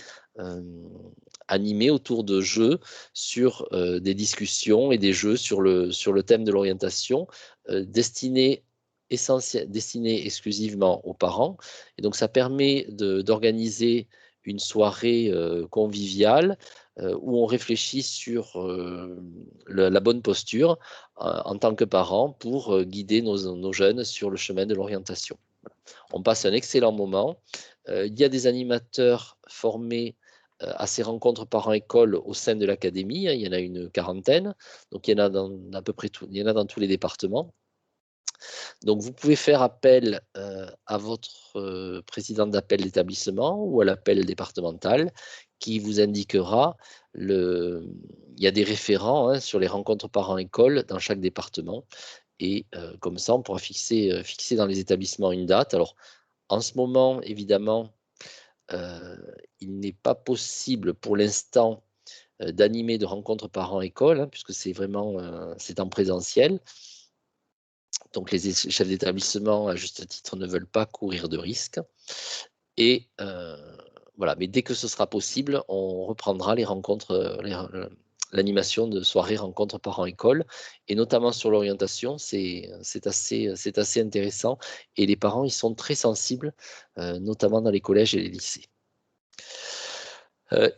animé autour de jeux sur des discussions et des jeux sur le thème de l'orientation destinés exclusivement aux parents. Et donc, ça permet d'organiser une soirée conviviale où on réfléchit sur la bonne posture en tant que parent pour guider nos jeunes sur le chemin de l'orientation. On passe un excellent moment. Il y a des animateurs formés à ces rencontres parents-école au sein de l'académie. Il y en a une quarantaine. Donc, il y en a dans à peu près il y en a dans tous les départements. Donc, vous pouvez faire appel à votre président d'appel d'établissement ou à l'appel départemental qui vous indiquera il y a des référents hein, sur les rencontres parents-école dans chaque département. Et comme ça, on pourra fixer dans les établissements une date. Alors, en ce moment, évidemment, il n'est pas possible pour l'instant d'animer de rencontres parents-école, hein, puisque c'est vraiment c'est en présentiel. Donc, les chefs d'établissement, à juste titre, ne veulent pas courir de risques. Et voilà, mais dès que ce sera possible, on reprendra les rencontres, l'animation de soirées rencontres parents-école, et notamment sur l'orientation, c'est assez intéressant. Et les parents, ils sont très sensibles, notamment dans les collèges et les lycées.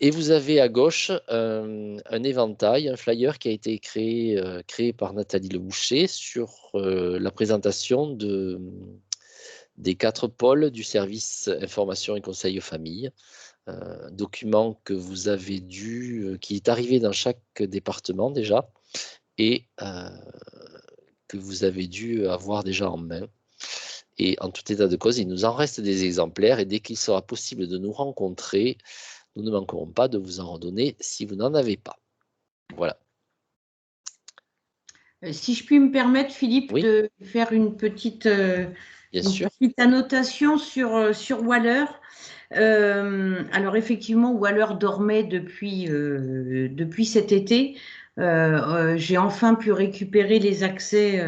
Et vous avez à gauche un éventail, un flyer qui a été créé par Nathalie Leboucher sur la présentation des 4 pôles du service information et conseil aux familles. Document que vous avez qui est arrivé dans chaque département déjà et que vous avez dû avoir déjà en main. Et en tout état de cause, il nous en reste des exemplaires et dès qu'il sera possible de nous rencontrer, nous ne manquerons pas de vous en redonner si vous n'en avez pas. Voilà. Si je puis me permettre, Philippe, oui. de faire une petite annotation sur Waller. Alors effectivement, Waller dormait depuis cet été. J'ai enfin pu récupérer les accès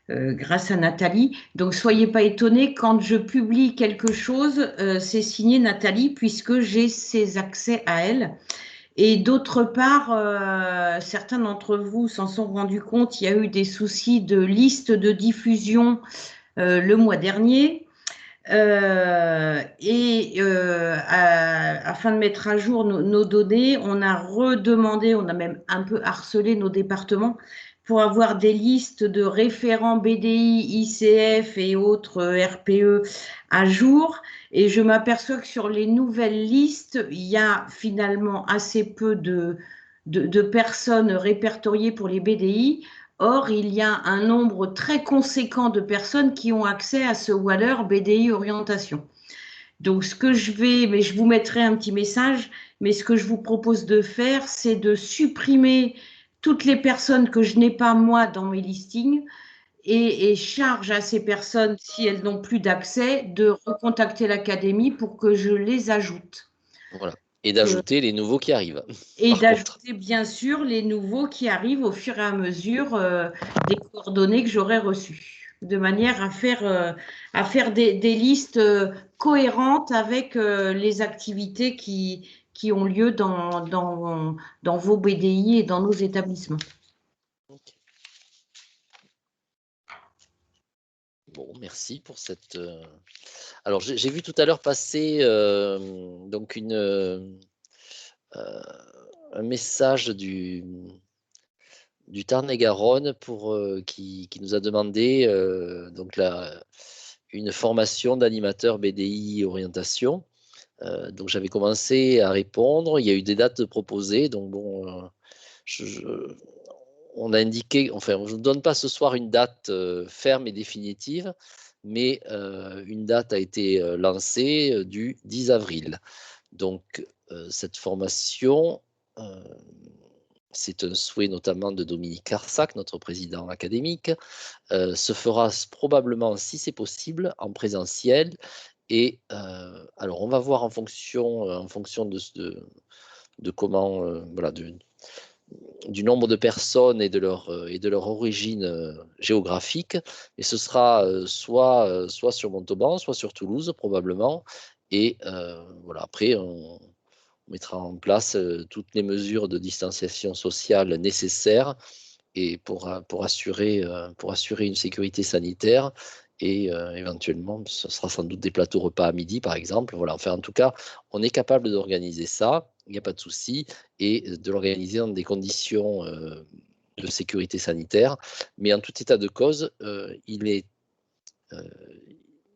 grâce à Nathalie. Donc soyez pas étonnés, quand je publie quelque chose, c'est signé Nathalie puisque j'ai ses accès à elle. Et d'autre part, certains d'entre vous s'en sont rendus compte, il y a eu des soucis de liste de diffusion le mois dernier. Afin de mettre à jour nos données, on a redemandé, on a même un peu harcelé nos départements pour avoir des listes de référents BDI, ICF et autres RPE à jour. Et je m'aperçois que sur les nouvelles listes, il y a finalement assez peu de personnes répertoriées pour les BDI. Or, il y a un nombre très conséquent de personnes qui ont accès à ce Waller BDI Orientation. Donc, mais je vous mettrai un petit message, mais ce que je vous propose de faire, c'est de supprimer toutes les personnes que je n'ai pas moi dans mes listings et charge à ces personnes, si elles n'ont plus d'accès, de recontacter l'académie pour que je les ajoute. Voilà. Et d'ajouter les nouveaux qui arrivent. Et d'ajouter bien sûr les nouveaux qui arrivent au fur et à mesure des coordonnées que j'aurai reçues, de manière à faire des listes cohérentes avec les activités qui ont lieu dans vos BDI et dans nos établissements. Okay. Bon, merci pour cette... Alors, j'ai vu tout à l'heure passer donc un message du Tarn-et-Garonne qui nous a demandé donc une formation d'animateur BDI orientation. Donc j'avais commencé à répondre, il y a eu des dates proposées, donc bon, on a indiqué, enfin je ne donne pas ce soir une date ferme et définitive, mais une date a été lancée du 10 avril. Donc cette formation c'est un souhait notamment de Dominique Carsac, notre président académique, se fera probablement, si c'est possible, en présentiel. Et alors, on va voir en fonction de comment, voilà, du nombre de personnes et de leur origine géographique. Et ce sera soit sur Montauban, soit sur Toulouse, probablement. Et voilà, après, on mettra en place toutes les mesures de distanciation sociale nécessaires et pour assurer une sécurité sanitaire. Et éventuellement, ce sera sans doute des plateaux repas à midi, par exemple. Voilà, enfin, en tout cas, on est capable d'organiser ça, il n'y a pas de souci, et de l'organiser dans des conditions de sécurité sanitaire. Mais en tout état de cause,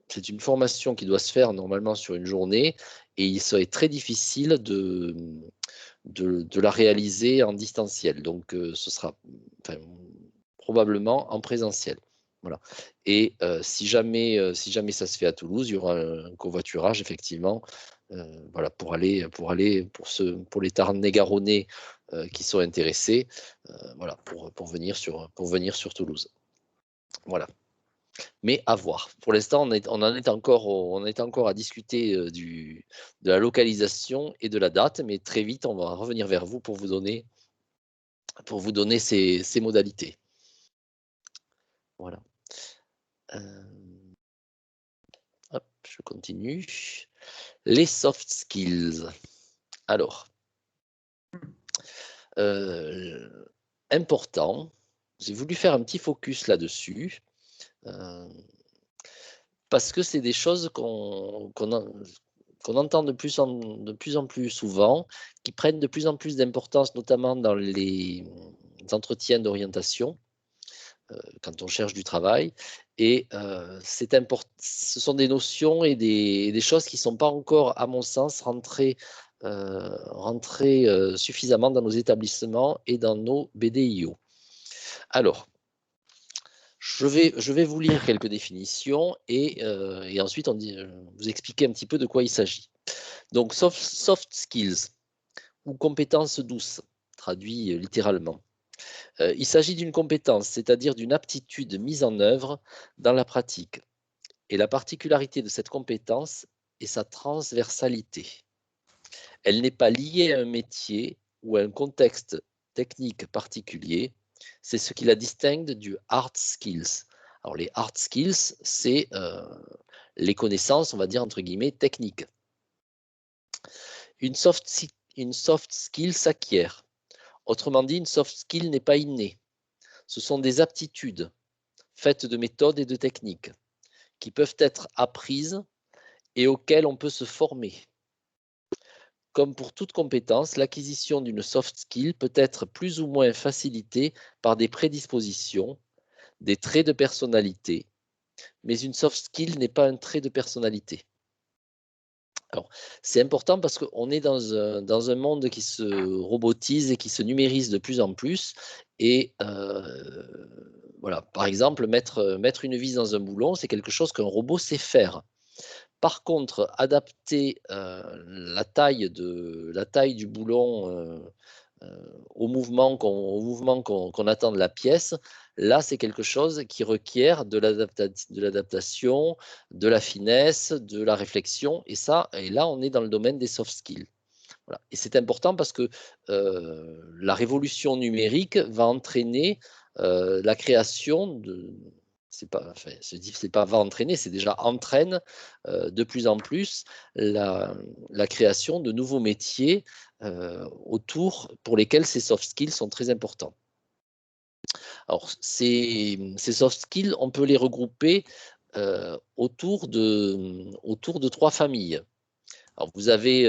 c'est une formation qui doit se faire normalement sur une journée, et il serait très difficile de la réaliser en distanciel. Donc, ce sera probablement en présentiel. Voilà. Et si jamais ça se fait à Toulouse, il y aura un covoiturage, effectivement, voilà, pour les Tarn-et-Garonnais qui sont intéressés, voilà, pour venir sur Toulouse. Voilà. Mais à voir. Pour l'instant, on en est encore à discuter de la localisation et de la date, mais très vite, on va revenir vers vous pour vous donner ces modalités. Voilà. Hop, je continue. Les soft skills. Alors, important, j'ai voulu faire un petit focus là-dessus, parce que c'est des choses qu'on entend de plus en plus souvent, qui prennent de plus en plus d'importance, notamment dans les entretiens d'orientation, quand on cherche du travail. Et ce sont des notions et des choses qui ne sont pas encore, à mon sens, rentrées suffisamment dans nos établissements et dans nos BDIO. Alors, je vais vous lire quelques définitions et ensuite vous expliquer un petit peu de quoi il s'agit. Donc, soft skills ou compétences douces, traduit littéralement. Il s'agit d'une compétence, c'est-à-dire d'une aptitude mise en œuvre dans la pratique. Et la particularité de cette compétence est sa transversalité. Elle n'est pas liée à un métier ou à un contexte technique particulier. C'est ce qui la distingue du hard skills. Alors, les hard skills, c'est les connaissances, on va dire, entre guillemets, techniques. Une soft skill s'acquiert. Autrement dit, une soft skill n'est pas innée. Ce sont des aptitudes faites de méthodes et de techniques qui peuvent être apprises et auxquelles on peut se former. Comme pour toute compétence, l'acquisition d'une soft skill peut être plus ou moins facilitée par des prédispositions, des traits de personnalité, mais une soft skill n'est pas un trait de personnalité. Alors, c'est important parce qu'on est dans un monde qui se robotise et qui se numérise de plus en plus. Et voilà, par exemple, mettre une vis dans un boulon, c'est quelque chose qu'un robot sait faire. Par contre, adapter la taille du boulon au mouvement qu'on attend de la pièce, là, c'est quelque chose qui requiert de l'adaptation, de la finesse, de la réflexion. Et là, on est dans le domaine des soft skills. Voilà. Et c'est important parce que la révolution numérique va entraîner la création de... c'est pas va entraîner, c'est déjà entraîne de plus en plus la création de nouveaux métiers pour lesquels ces soft skills sont très importants. Alors, ces soft skills, on peut les regrouper autour de 3 familles. Alors, vous avez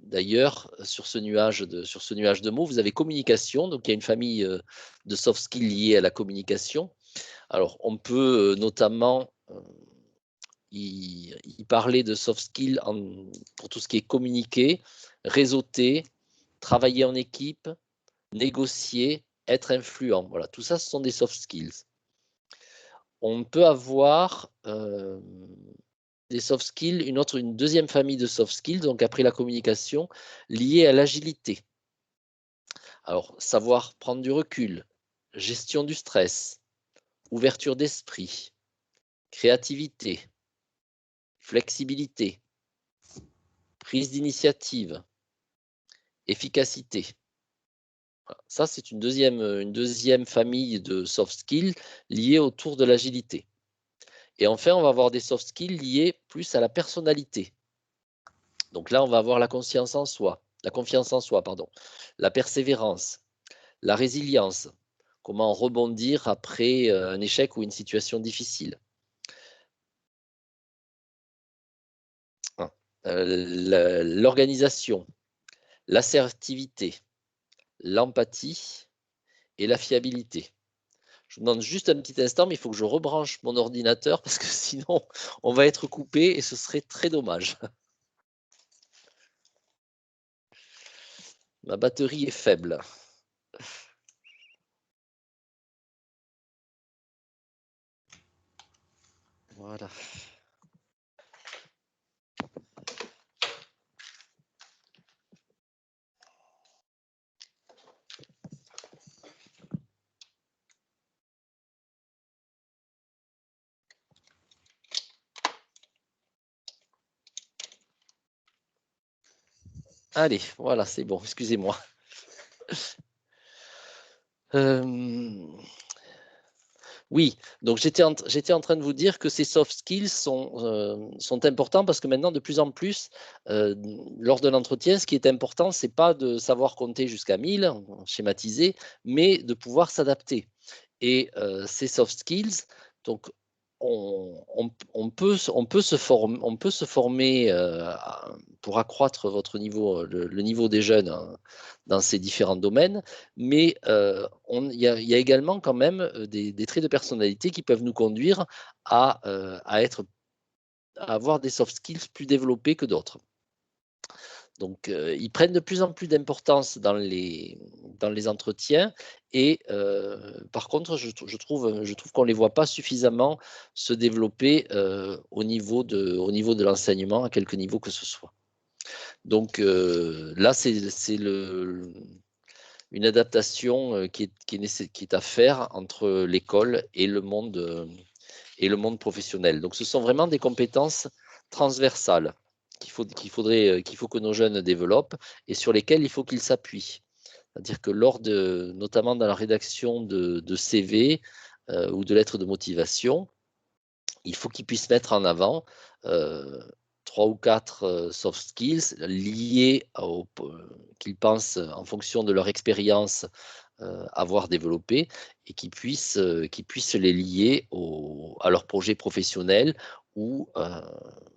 d'ailleurs sur ce nuage de mots, vous avez communication, donc il y a une famille de soft skills liées à la communication. Alors, on peut notamment y parler de soft skills pour tout ce qui est communiquer, réseauter, travailler en équipe, négocier, être influent. Voilà, tout ça, ce sont des soft skills. On peut avoir des soft skills, une deuxième famille de soft skills, donc après la communication, liée à l'agilité. Alors, savoir prendre du recul, gestion du stress, ouverture d'esprit, créativité, flexibilité, prise d'initiative, efficacité. Voilà. Ça, c'est une deuxième famille de soft skills liées autour de l'agilité. Et enfin, on va avoir des soft skills liés plus à la personnalité. Donc là, on va avoir la confiance en soi, pardon, la persévérance, la résilience, comment rebondir après un échec ou une situation difficile. L'organisation, l'assertivité, l'empathie et la fiabilité. Je vous demande juste un petit instant, mais il faut que je rebranche mon ordinateur parce que sinon, on va être coupé et ce serait très dommage. Ma batterie est faible. Voilà. Allez, voilà, c'est bon, excusez-moi. Oui, donc j'étais en train de vous dire que ces soft skills sont importants parce que maintenant, de plus en plus, lors de l'entretien, ce qui est important, c'est pas de savoir compter jusqu'à 1000, schématiser, mais de pouvoir s'adapter. Et ces soft skills, donc on peut se former pour accroître votre niveau, le niveau des jeunes hein, dans ces différents domaines, mais il y a également quand même des traits de personnalité qui peuvent nous conduire à avoir des soft skills plus développés que d'autres. Donc, ils prennent de plus en plus d'importance dans les entretiens et par contre, je trouve qu'on ne les voit pas suffisamment se développer au niveau de l'enseignement, à quelque niveau que ce soit. Donc, là, c'est une adaptation qui est à faire entre l'école et le monde professionnel. Donc, ce sont vraiment des compétences transversales qu'il faut que nos jeunes développent et sur lesquelles il faut qu'ils s'appuient. C'est-à-dire que notamment dans la rédaction de CV ou de lettres de motivation, il faut qu'ils puissent mettre en avant 3 ou 4 soft skills liés qu'ils pensent en fonction de leur expérience avoir développé et qui puissent les lier à leur projet professionnel ou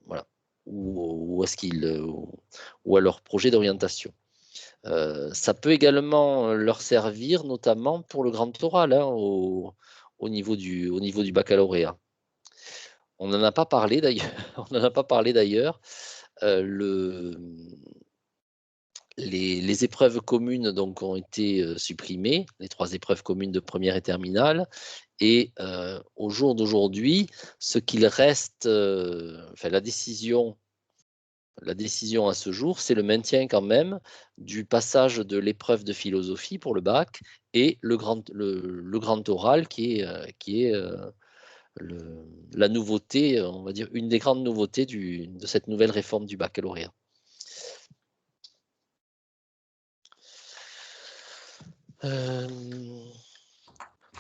voilà ou à leur projet d'orientation. Ça peut également leur servir notamment pour le grand oral hein, au niveau du baccalauréat. On n'en a pas parlé d'ailleurs. On n'en a pas parlé d'ailleurs. Les épreuves communes donc, ont été supprimées, les 3 épreuves communes de première et terminale. Et au jour d'aujourd'hui, ce qu'il reste, enfin, la décision à ce jour, c'est le maintien quand même du passage de l'épreuve de philosophie pour le bac et le grand oral qui est la nouveauté, on va dire une des grandes nouveautés de cette nouvelle réforme du baccalauréat.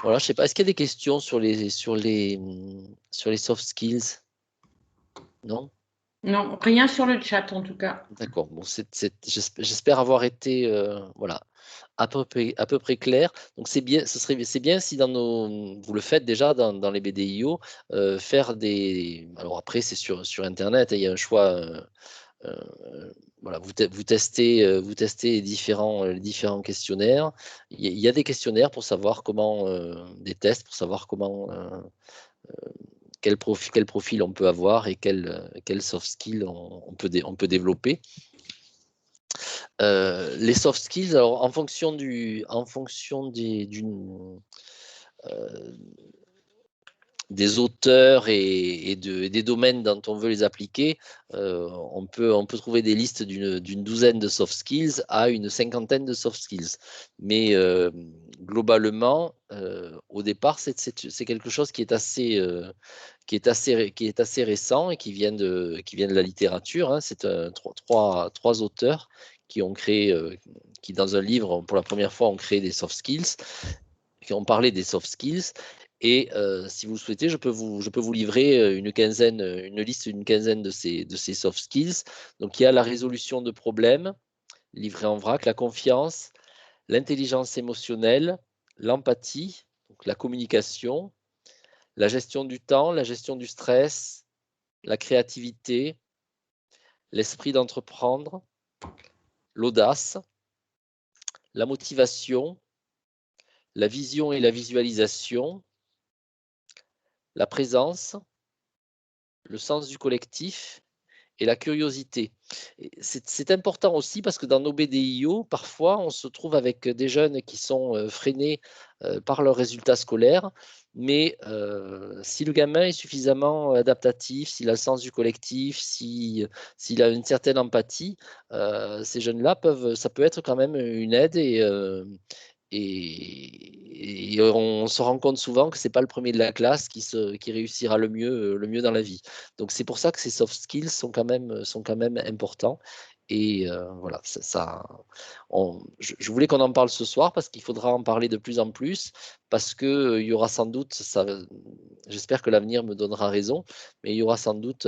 Voilà, je sais pas, est-ce qu'il y a des questions sur les soft skills? Non? Non, rien sur le chat en tout cas. D'accord. Bon, j'espère avoir été voilà, à peu près clair. Donc c'est bien, c'est bien si vous le faites déjà dans les BDIO, faire alors après c'est sur Internet, hein, il y a un choix. Voilà, vous testez les différents questionnaires. Il y a des questionnaires pour savoir comment, des tests pour savoir comment, quel profil on peut avoir et quel soft skill on peut développer. Les soft skills, alors en fonction des auteurs et des domaines dont on veut les appliquer, on peut trouver des listes d'une douzaine de soft skills à une cinquantaine de soft skills. Mais globalement, au départ, c'est quelque chose qui est assez récent et qui vient de la littérature, hein. C'est trois auteurs qui ont créé, qui dans un livre, pour la première fois, ont créé des soft skills, qui ont parlé des soft skills. Et si vous le souhaitez, je peux vous livrer une liste d'une quinzaine de ces soft skills. Donc, il y a la résolution de problèmes, livré en vrac, la confiance, l'intelligence émotionnelle, l'empathie, donc la communication, la gestion du temps, la gestion du stress, la créativité, l'esprit d'entreprendre, l'audace, la motivation, la vision et la visualisation, la présence, le sens du collectif et la curiosité. C'est important aussi parce que dans nos BDIO, parfois, on se trouve avec des jeunes qui sont freinés par leurs résultats scolaires, mais si le gamin est suffisamment adaptatif, s'il a le sens du collectif, s'il a une certaine empathie, ces jeunes-là ça peut être quand même une aide et on se rend compte souvent que c'est pas le premier de la classe qui réussira le mieux dans la vie. Donc c'est pour ça que ces soft skills sont quand même importants. Et voilà, je voulais qu'on en parle ce soir parce qu'il faudra en parler de plus en plus, parce que il y aura sans doute, j'espère que l'avenir me donnera raison, mais il y aura sans doute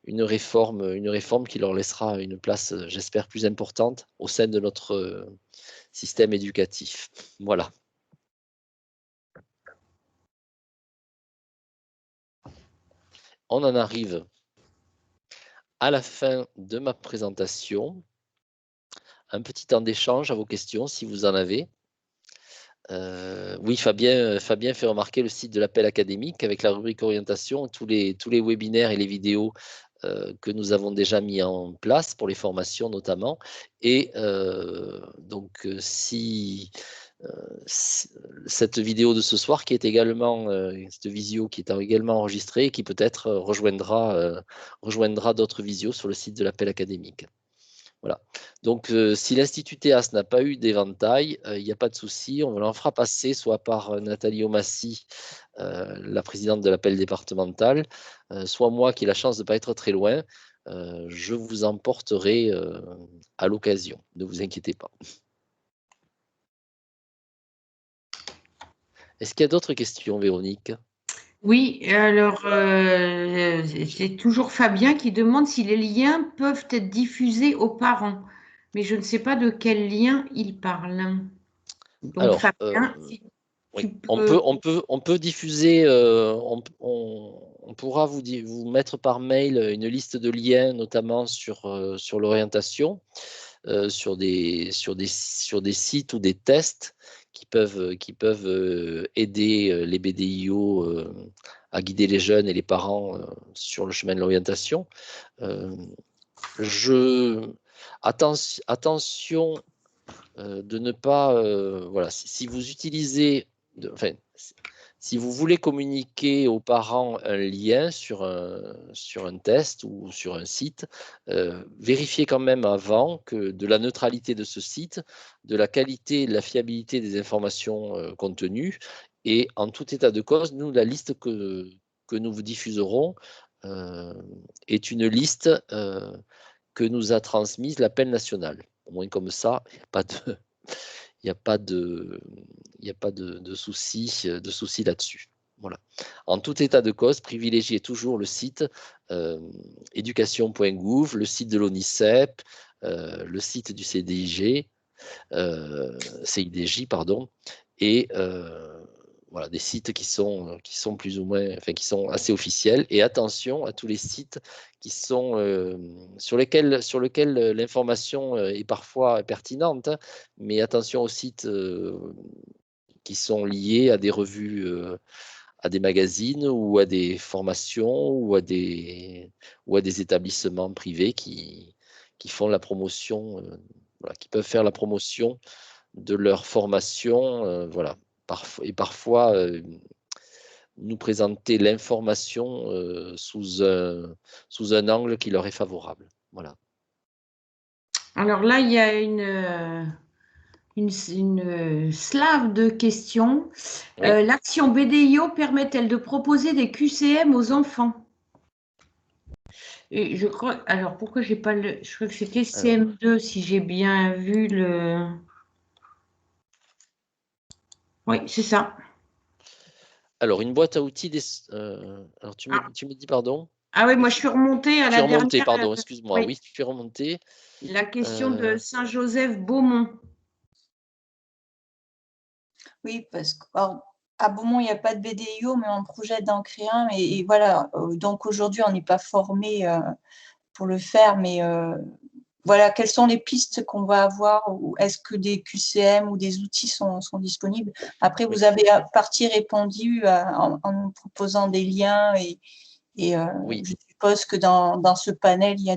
une réforme qui leur laissera une place, j'espère, plus importante au sein de notre système éducatif. Voilà. On en arrive à la fin de ma présentation. Un petit temps d'échange à vos questions, si vous en avez. Oui, Fabien fait remarquer le site de l'appel académique avec la rubrique orientation, tous les webinaires et les vidéos que nous avons déjà mis en place pour les formations notamment. Et donc, si cette vidéo de ce soir qui est également, cette visio qui est également enregistrée et qui peut-être rejoindra d'autres visios sur le site de l'appel académique. Voilà. Donc, si l'Institut Théas n'a pas eu d'éventail, il n'y a pas de souci. On en fera passer soit par Nathalie Omassi, la présidente de l'appel départemental, soit moi qui ai la chance de ne pas être très loin. Je vous en porterai à l'occasion. Ne vous inquiétez pas. Est-ce qu'il y a d'autres questions, Véronique? Oui, alors c'est toujours Fabien qui demande si les liens peuvent être diffusés aux parents, mais je ne sais pas de quel lien il parle. Donc Alors, Fabien, si oui, tu peux. on peut diffuser, on pourra vous mettre par mail une liste de liens, notamment sur l'orientation, sur des sites ou des tests qui peuvent aider les BDIO à guider les jeunes et les parents sur le chemin de l'orientation. Attention de ne pas, voilà, si vous utilisez, si vous voulez communiquer aux parents un lien sur un test ou sur un site, vérifiez quand même avant que de la neutralité de ce site, de la qualité et de la fiabilité des informations contenues. Et en tout état de cause, nous, la liste que nous vous diffuserons est une liste que nous a transmise l'appel national. Au moins comme ça, il n'y a pas de souci là-dessus. Voilà. En tout état de cause, privilégiez toujours le site éducation.gouv, le site de l'ONICEP, le site du CIDJ, pardon, et voilà, des sites qui sont plus ou moins, enfin qui sont assez officiels. Et attention à tous les sites qui sont sur lesquels l'information est parfois pertinente, hein, mais attention aux sites qui sont liés à des revues, à des magazines ou à des formations ou à des établissements privés qui font la promotion, voilà, qui peuvent faire la promotion de leur formation, voilà. Et parfois nous présenter l'information sous un angle qui leur est favorable. Voilà. Alors là, il y a une slave de questions. Oui. L'action BDIO permet-elle de proposer des QCM aux enfants? Et je crois, alors pourquoi j'ai pas le, je crois que c'était CM2 si j'ai bien vu le. Oui, c'est ça. Alors, une boîte à outils, alors tu me dis pardon? Ah oui, moi je suis remontée à la dernière. Pardon, excuse-moi, oui, tu es remontée. La question de Saint-Joseph-Beaumont. Oui, parce qu'à Beaumont, il n'y a pas de BDIO, mais on projette d'en créer un. Et voilà, donc aujourd'hui, on n'est pas formé pour le faire, mais voilà, quelles sont les pistes qu'on va avoir? Est-ce que des QCM ou des outils sont disponibles? Après, vous avez à partie répondu en nous proposant des liens et je suppose que dans ce panel, il y a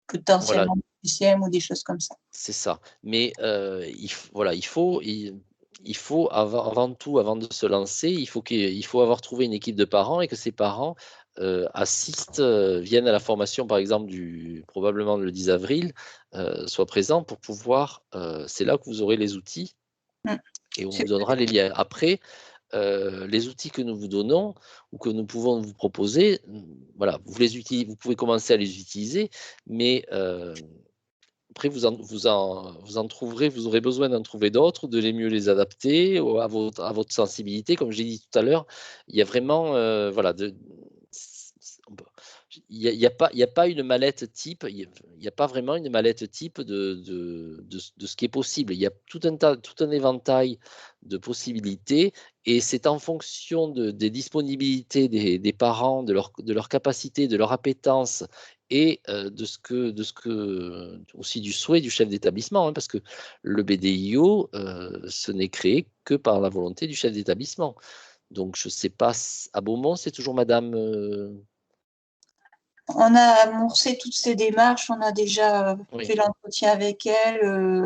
potentiellement des QCM ou des choses comme ça. C'est ça. Mais il faut avant tout, avant de se lancer, il faut avoir trouvé une équipe de parents et que ces parents assistent, viennent à la formation, par exemple, probablement le 10 avril, soient présents pour pouvoir, c'est là que vous aurez les outils et on vous donnera les liens. Après, les outils que nous vous donnons ou que nous pouvons vous proposer, voilà, vous pouvez commencer à les utiliser, mais après, vous en trouverez, vous aurez besoin d'en trouver d'autres, de mieux les adapter à votre sensibilité. Comme j'ai dit tout à l'heure, il y a vraiment, voilà, il n'y a pas une mallette type, il n'y a pas vraiment une mallette type de ce qui est possible. Il y a tout un éventail de possibilités et c'est en fonction des disponibilités des parents, de leur capacité, de leur appétence et aussi du souhait du chef d'établissement, hein, parce que le BDIO, ce n'est créé que par la volonté du chef d'établissement. Donc, je ne sais pas, à Beaumont, c'est toujours madame... On a amorcé toutes ces démarches, on a déjà fait l'entretien avec elle.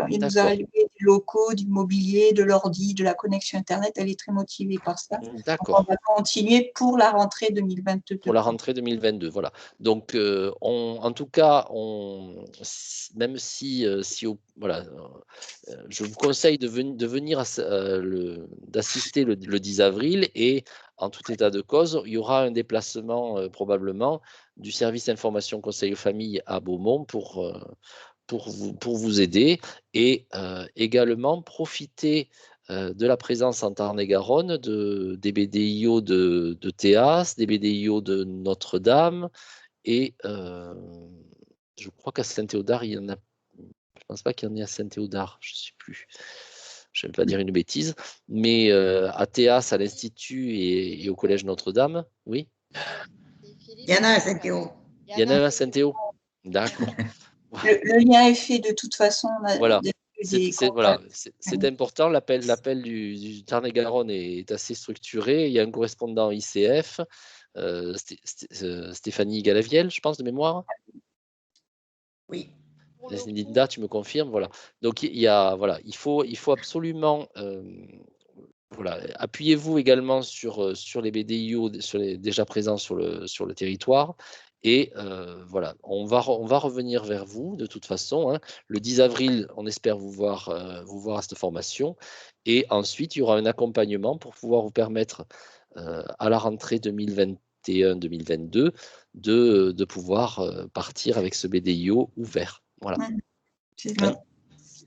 Il nous a alloué des locaux, du mobilier, de l'ordi, de la connexion Internet. Elle est très motivée par ça. D'accord. On va continuer pour la rentrée 2022. Pour la rentrée 2022, voilà. Donc, en tout cas, même si voilà, je vous conseille de venir d'assister le 10 avril et en tout état de cause, il y aura un déplacement probablement du service information conseil aux familles à Beaumont pour vous aider et également profiter de la présence en Tarn-et-Garonne des BDIO de Théas, des BDIO de Notre-Dame et je crois qu'à Saint-Théodard, il y en a. Je ne pense pas qu'il y en ait à Saint-Théodard, je ne sais plus. Je ne vais pas dire une bêtise, mais à Théas, à l'Institut et au Collège Notre-Dame, oui. Il y en a à Saint-Théo. Il y en a un à Saint-Théo. D'accord. Le lien est fait de toute façon. Voilà. C'est important. L'appel du Tarn-et-Garonne est assez structuré. Il y a un correspondant ICF, Stéphanie Galaviel, je pense, de mémoire. Oui. Linda, tu me confirmes, voilà. Donc il faut absolument, voilà, appuyez-vous également sur les BDIO déjà présents sur le territoire. Et voilà, on va revenir vers vous de toute façon, hein. Le 10 avril, on espère vous voir à cette formation. Et ensuite, il y aura un accompagnement pour pouvoir vous permettre à la rentrée 2021-2022 de pouvoir partir avec ce BDIO ouvert. Voilà. C'est bon.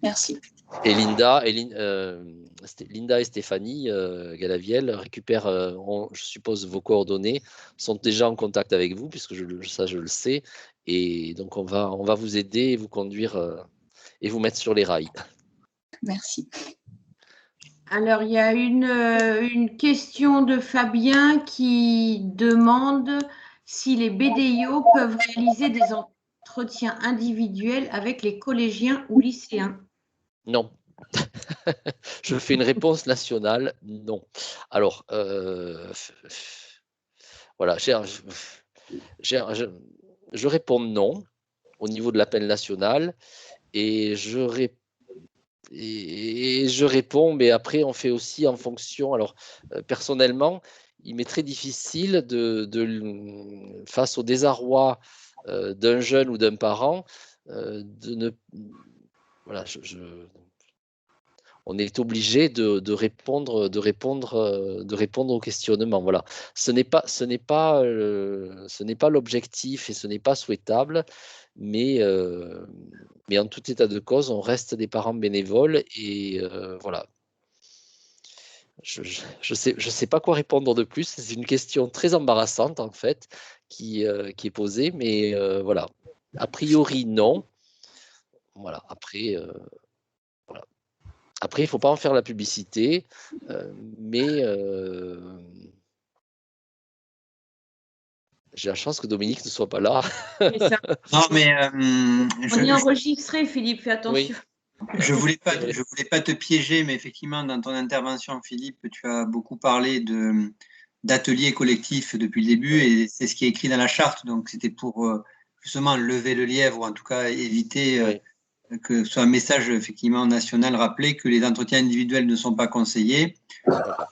Merci. Et Linda et Stéphanie Galaviel récupèrent, je suppose, vos coordonnées, sont déjà en contact avec vous, puisque je le sais. Et donc, on va vous aider et vous conduire et vous mettre sur les rails. Merci. Alors, il y a une question de Fabien qui demande si les BDIO peuvent réaliser des entretiens individuels avec les collégiens ou lycéens. Non. Je fais une réponse nationale, non. Alors, voilà, je réponds non au niveau de l'appel national et je réponds, mais après on fait aussi en fonction. Alors, personnellement, il m'est très difficile face au désarroi d'un jeune ou d'un parent, de ne, voilà, on est obligé de répondre au questionnement. Voilà. Ce n'est pas l'objectif et ce n'est pas souhaitable, mais en tout état de cause, on reste des parents bénévoles et voilà. Je sais pas quoi répondre de plus. C'est une question très embarrassante en fait qui est posée, mais voilà. A priori non. Voilà. Après, il ne faut pas en faire la publicité, mais j'ai la chance que Dominique ne soit pas là. C'est ça. Non, mais On est enregistré, Philippe, fais attention. je voulais pas te piéger, mais effectivement, dans ton intervention, Philippe, tu as beaucoup parlé d'ateliers collectifs depuis le début, et c'est ce qui est écrit dans la charte. Donc, c'était pour justement lever le lièvre, ou en tout cas éviter que ce soit un message effectivement national rappelé que les entretiens individuels ne sont pas conseillés.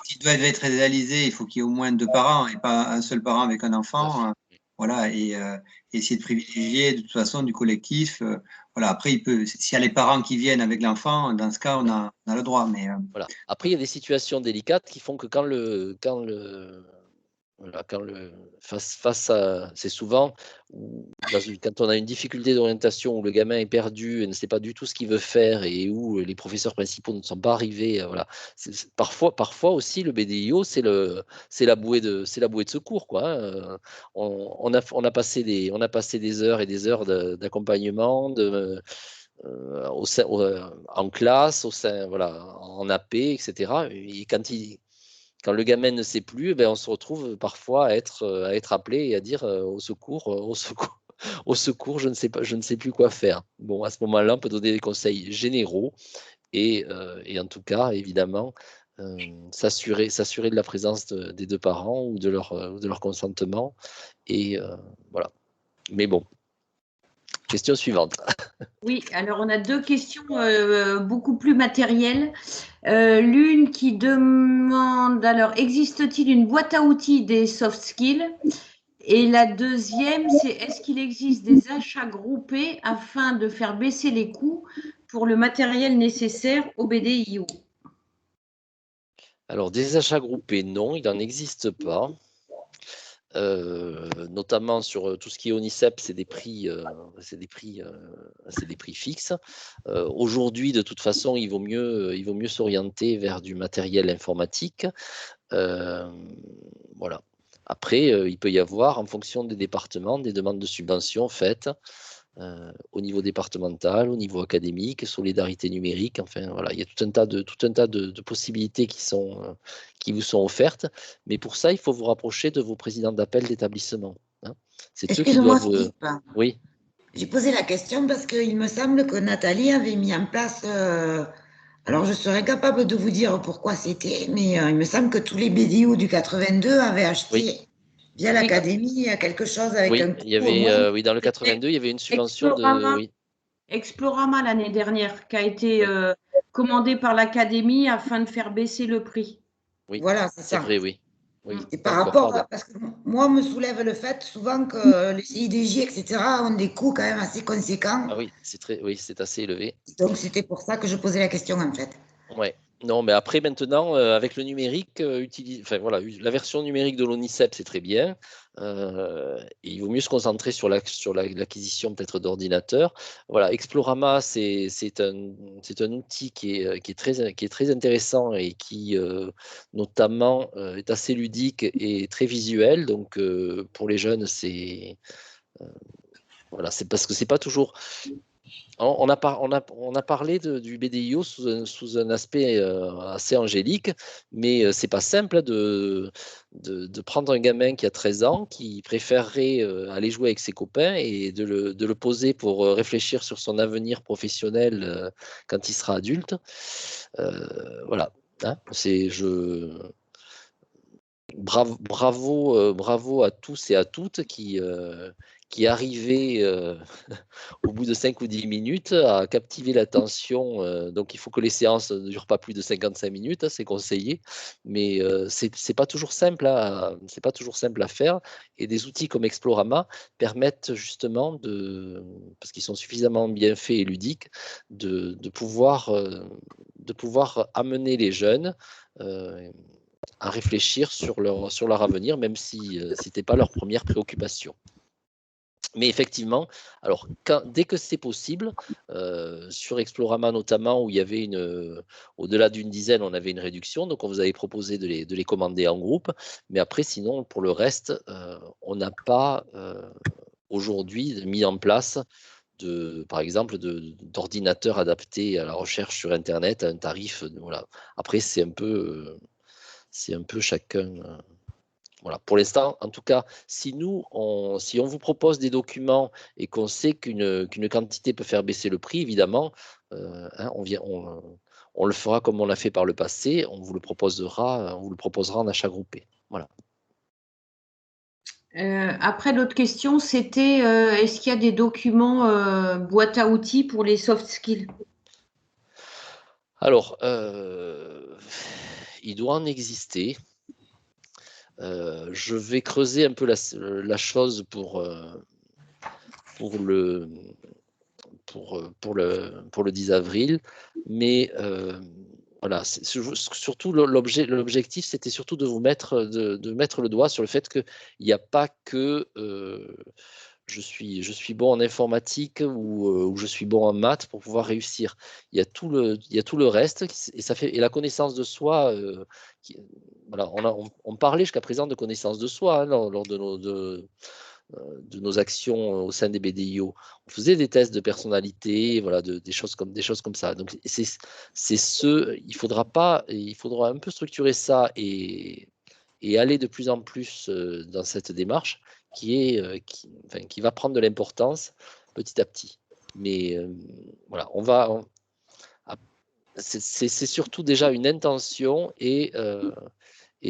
S'ils doivent être réalisés, il faut qu'il y ait au moins 2 parents et pas un seul parent avec un enfant. Voilà, et essayer de privilégier de toute façon du collectif. Voilà, après, s'il y a les parents qui viennent avec l'enfant, dans ce cas, on a le droit. Mais voilà. Après, il y a des situations délicates qui font que face à, c'est souvent quand on a une difficulté d'orientation où le gamin est perdu et ne sait pas du tout ce qu'il veut faire et où les professeurs principaux ne sont pas arrivés, voilà. Parfois aussi le BDIO c'est la bouée de secours, quoi. Hein. On a passé des heures et des heures d'accompagnement en classe, voilà, en AP, etc. Et quand le gamin ne sait plus, on se retrouve parfois à être appelé et à dire au secours, au secours, je ne sais plus quoi faire. Bon, à ce moment-là, on peut donner des conseils généraux et en tout cas, évidemment, s'assurer de la présence des 2 parents ou de leur consentement. Et voilà. Mais bon. Question suivante. Oui, alors on a 2 questions beaucoup plus matérielles. L'une qui demande, alors, existe-t-il une boîte à outils des soft skills? Et la deuxième, c'est est-ce qu'il existe des achats groupés afin de faire baisser les coûts pour le matériel nécessaire au BDIO? Alors, des achats groupés, non, il n'en existe pas. Notamment sur tout ce qui est ONICEP, c'est des prix fixes. Aujourd'hui, de toute façon, il vaut mieux s'orienter vers du matériel informatique. Voilà. Après, il peut y avoir, en fonction des départements, des demandes de subventions faites au niveau départemental, au niveau académique, solidarité numérique. Enfin, voilà, il y a tout un tas de possibilités qui vous sont offertes. Mais pour ça, il faut vous rapprocher de vos présidents d'appel d'établissement. Hein. C'est eux qui doivent. Philippe. Oui. J'ai posé la question parce qu'il me semble que Nathalie avait mis en place. Alors, je serais capable de vous dire pourquoi c'était, mais il me semble que tous les BDO du 82 avaient acheté via l'académie quelque chose avec un coût. Il y avait, dans le 82, il y avait une subvention Explorama, de. Explorama l'année dernière, qui a été commandé par l'académie afin de faire baisser le prix. Oui, voilà, c'est ça. Vrai, oui. Et par rapport parce que moi, me soulève le fait souvent que les CIDJ, etc., ont des coûts quand même assez conséquents. Ah oui, c'est assez élevé. Donc, c'était pour ça que je posais la question, en fait. Ouais. Non, mais après, maintenant, avec le numérique, la version numérique de l'ONICEP, c'est très bien. Et il vaut mieux se concentrer sur l'acquisition peut-être d'ordinateurs. Voilà, Explorama, c'est un outil qui est très intéressant et qui, notamment, est assez ludique et très visuel. Donc, pour les jeunes, c'est parce que c'est pas toujours. On a parlé du BDIO sous un aspect assez angélique, mais c'est pas simple de prendre un gamin qui a 13 ans, qui préférerait aller jouer avec ses copains et de le poser pour réfléchir sur son avenir professionnel quand il sera adulte. Voilà. Hein, bravo à tous et à toutes qui qui arrivait au bout de 5 ou 10 minutes à captiver l'attention. Donc il faut que les séances ne durent pas plus de 55 minutes, hein, c'est conseillé, mais c'est pas toujours simple c'est pas toujours simple à faire. Et des outils comme Explorama permettent justement parce qu'ils sont suffisamment bien faits et ludiques, de pouvoir amener les jeunes à réfléchir sur leur avenir, même si ce n'était pas leur première préoccupation. Mais effectivement, alors dès que c'est possible, sur Explorama notamment, où il y avait au-delà d'une dizaine, on avait une réduction, donc on vous avait proposé de les commander en groupe. Mais après, sinon, pour le reste, on n'a pas aujourd'hui mis en place par exemple, d'ordinateurs adaptés à la recherche sur Internet à un tarif. Voilà. Après, c'est un peu chacun. Voilà. Pour l'instant, en tout cas, si on vous propose des documents et qu'on sait qu'une quantité peut faire baisser le prix, évidemment, hein, on le fera comme on l'a fait par le passé. On vous le proposera en achat groupé. Voilà. Après, l'autre question, c'était est-ce qu'il y a des documents boîte à outils pour les soft skills? Alors, il doit en exister. Je vais creuser un peu la chose pour le 10 avril, mais voilà, surtout l'objectif, c'était surtout de mettre le doigt sur le fait qu'il n'y a pas que je suis bon en informatique ou je suis bon en maths pour pouvoir réussir. Il y a tout le reste et la connaissance de soi. Voilà, on parlait jusqu'à présent de connaissance de soi, hein, lors de nos actions au sein des BDIO. On faisait des tests de personnalité, voilà, des choses comme ça. Donc il faudra un peu structurer ça et aller de plus en plus dans cette démarche qui va prendre de l'importance petit à petit. Mais voilà, c'est surtout déjà une intention et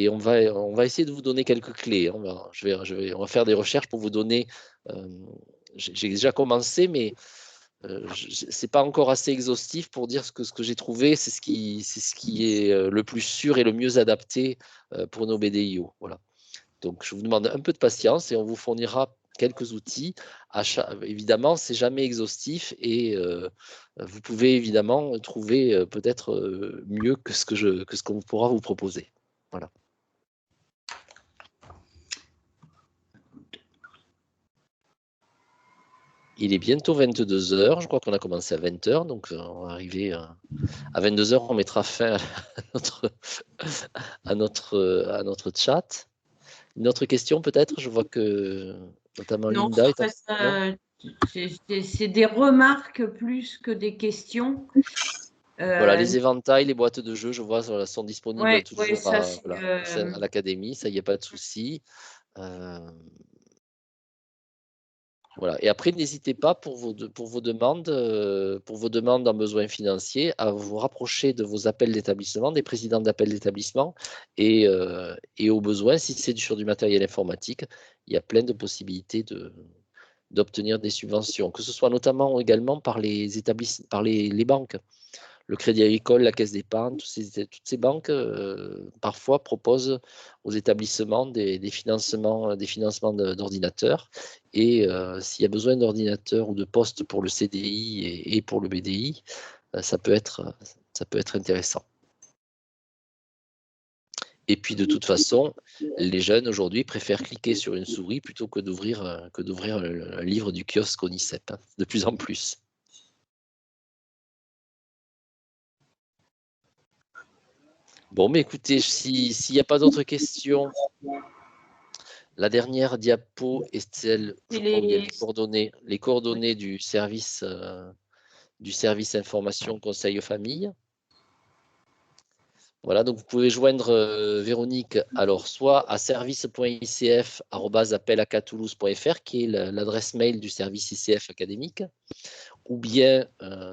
on va essayer de vous donner quelques clés. On va faire des recherches pour vous donner. J'ai déjà commencé, mais c'est pas encore assez exhaustif pour dire ce que j'ai trouvé. C'est ce qui est le plus sûr et le mieux adapté pour nos BDIO. Voilà. Donc, je vous demande un peu de patience et on vous fournira quelques outils. Évidemment, c'est jamais exhaustif et vous pouvez évidemment trouver peut-être mieux que ce qu'on pourra vous proposer. Voilà. Il est bientôt 22 h. Je crois qu'on a commencé à 20 h. Donc, on va arriver à 22 h. On mettra fin à notre chat. Une autre question peut-être? Je vois que notamment Non, Linda est c'est des remarques plus que des questions. Voilà, les éventails, les boîtes de jeux, je vois, sont disponibles toujours à l'académie, ça, il n'y a pas de souci. Voilà. Et après, n'hésitez pas pour vos demandes en besoins financiers à vous rapprocher de vos appels d'établissement, des présidents d'appels d'établissement et au besoin, si c'est sur du matériel informatique, il y a plein de possibilités d'obtenir des subventions, que ce soit notamment également par les établissements, par les banques. Le Crédit Agricole, la Caisse d'épargne, toutes ces banques parfois proposent aux établissements des financements d'ordinateurs. Et s'il y a besoin d'ordinateurs ou de postes pour le CDI et pour le BDI, ça peut être intéressant. Et puis de toute façon, les jeunes aujourd'hui préfèrent cliquer sur une souris plutôt que d'ouvrir un livre du kiosque ONICEP, hein, de plus en plus. Bon, mais écoutez, s'il n'y a pas d'autres questions, la dernière diapo est celle, je crois, où il y a les coordonnées du service information conseil aux familles. Voilà, donc vous pouvez joindre Véronique, alors soit à service.icf@appelacatoulouse.fr, qui est l'adresse mail du service ICF académique, ou bien,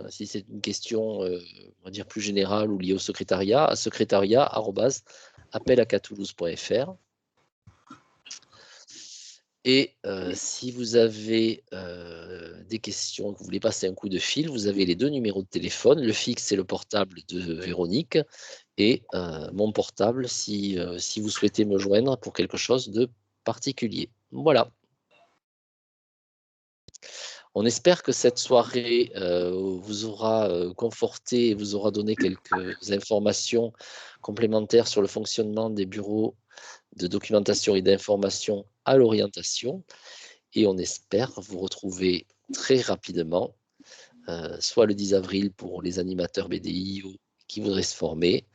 si c'est une question, on va dire plus générale ou liée au secrétariat, à secrétariat@appelacatoulouse.fr. Et si vous avez des questions, que vous voulez passer un coup de fil, vous avez les 2 numéros de téléphone, le fixe et le portable de Véronique, et mon portable si vous souhaitez me joindre pour quelque chose de particulier. Voilà. On espère que cette soirée vous aura conforté et vous aura donné quelques informations complémentaires sur le fonctionnement des bureaux de documentation et d'information à l'orientation. Et on espère vous retrouver très rapidement, soit le 10 avril pour les animateurs BDI qui voudraient se former,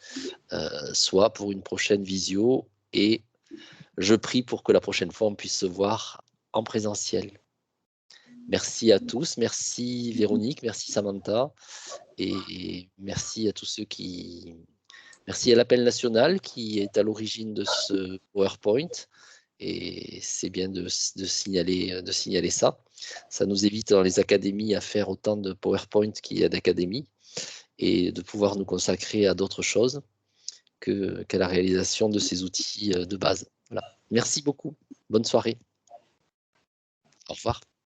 soit pour une prochaine visio. Et je prie pour que la prochaine fois, on puisse se voir en présentiel. Merci à tous, merci Véronique, merci Samantha, et merci à tous ceux qui... Merci à l'Appel National qui est à l'origine de ce PowerPoint, et c'est bien de signaler ça. Ça nous évite dans les académies à faire autant de PowerPoint qu'il y a d'académies, et de pouvoir nous consacrer à d'autres choses qu'à la réalisation de ces outils de base. Voilà. Merci beaucoup, bonne soirée. Au revoir.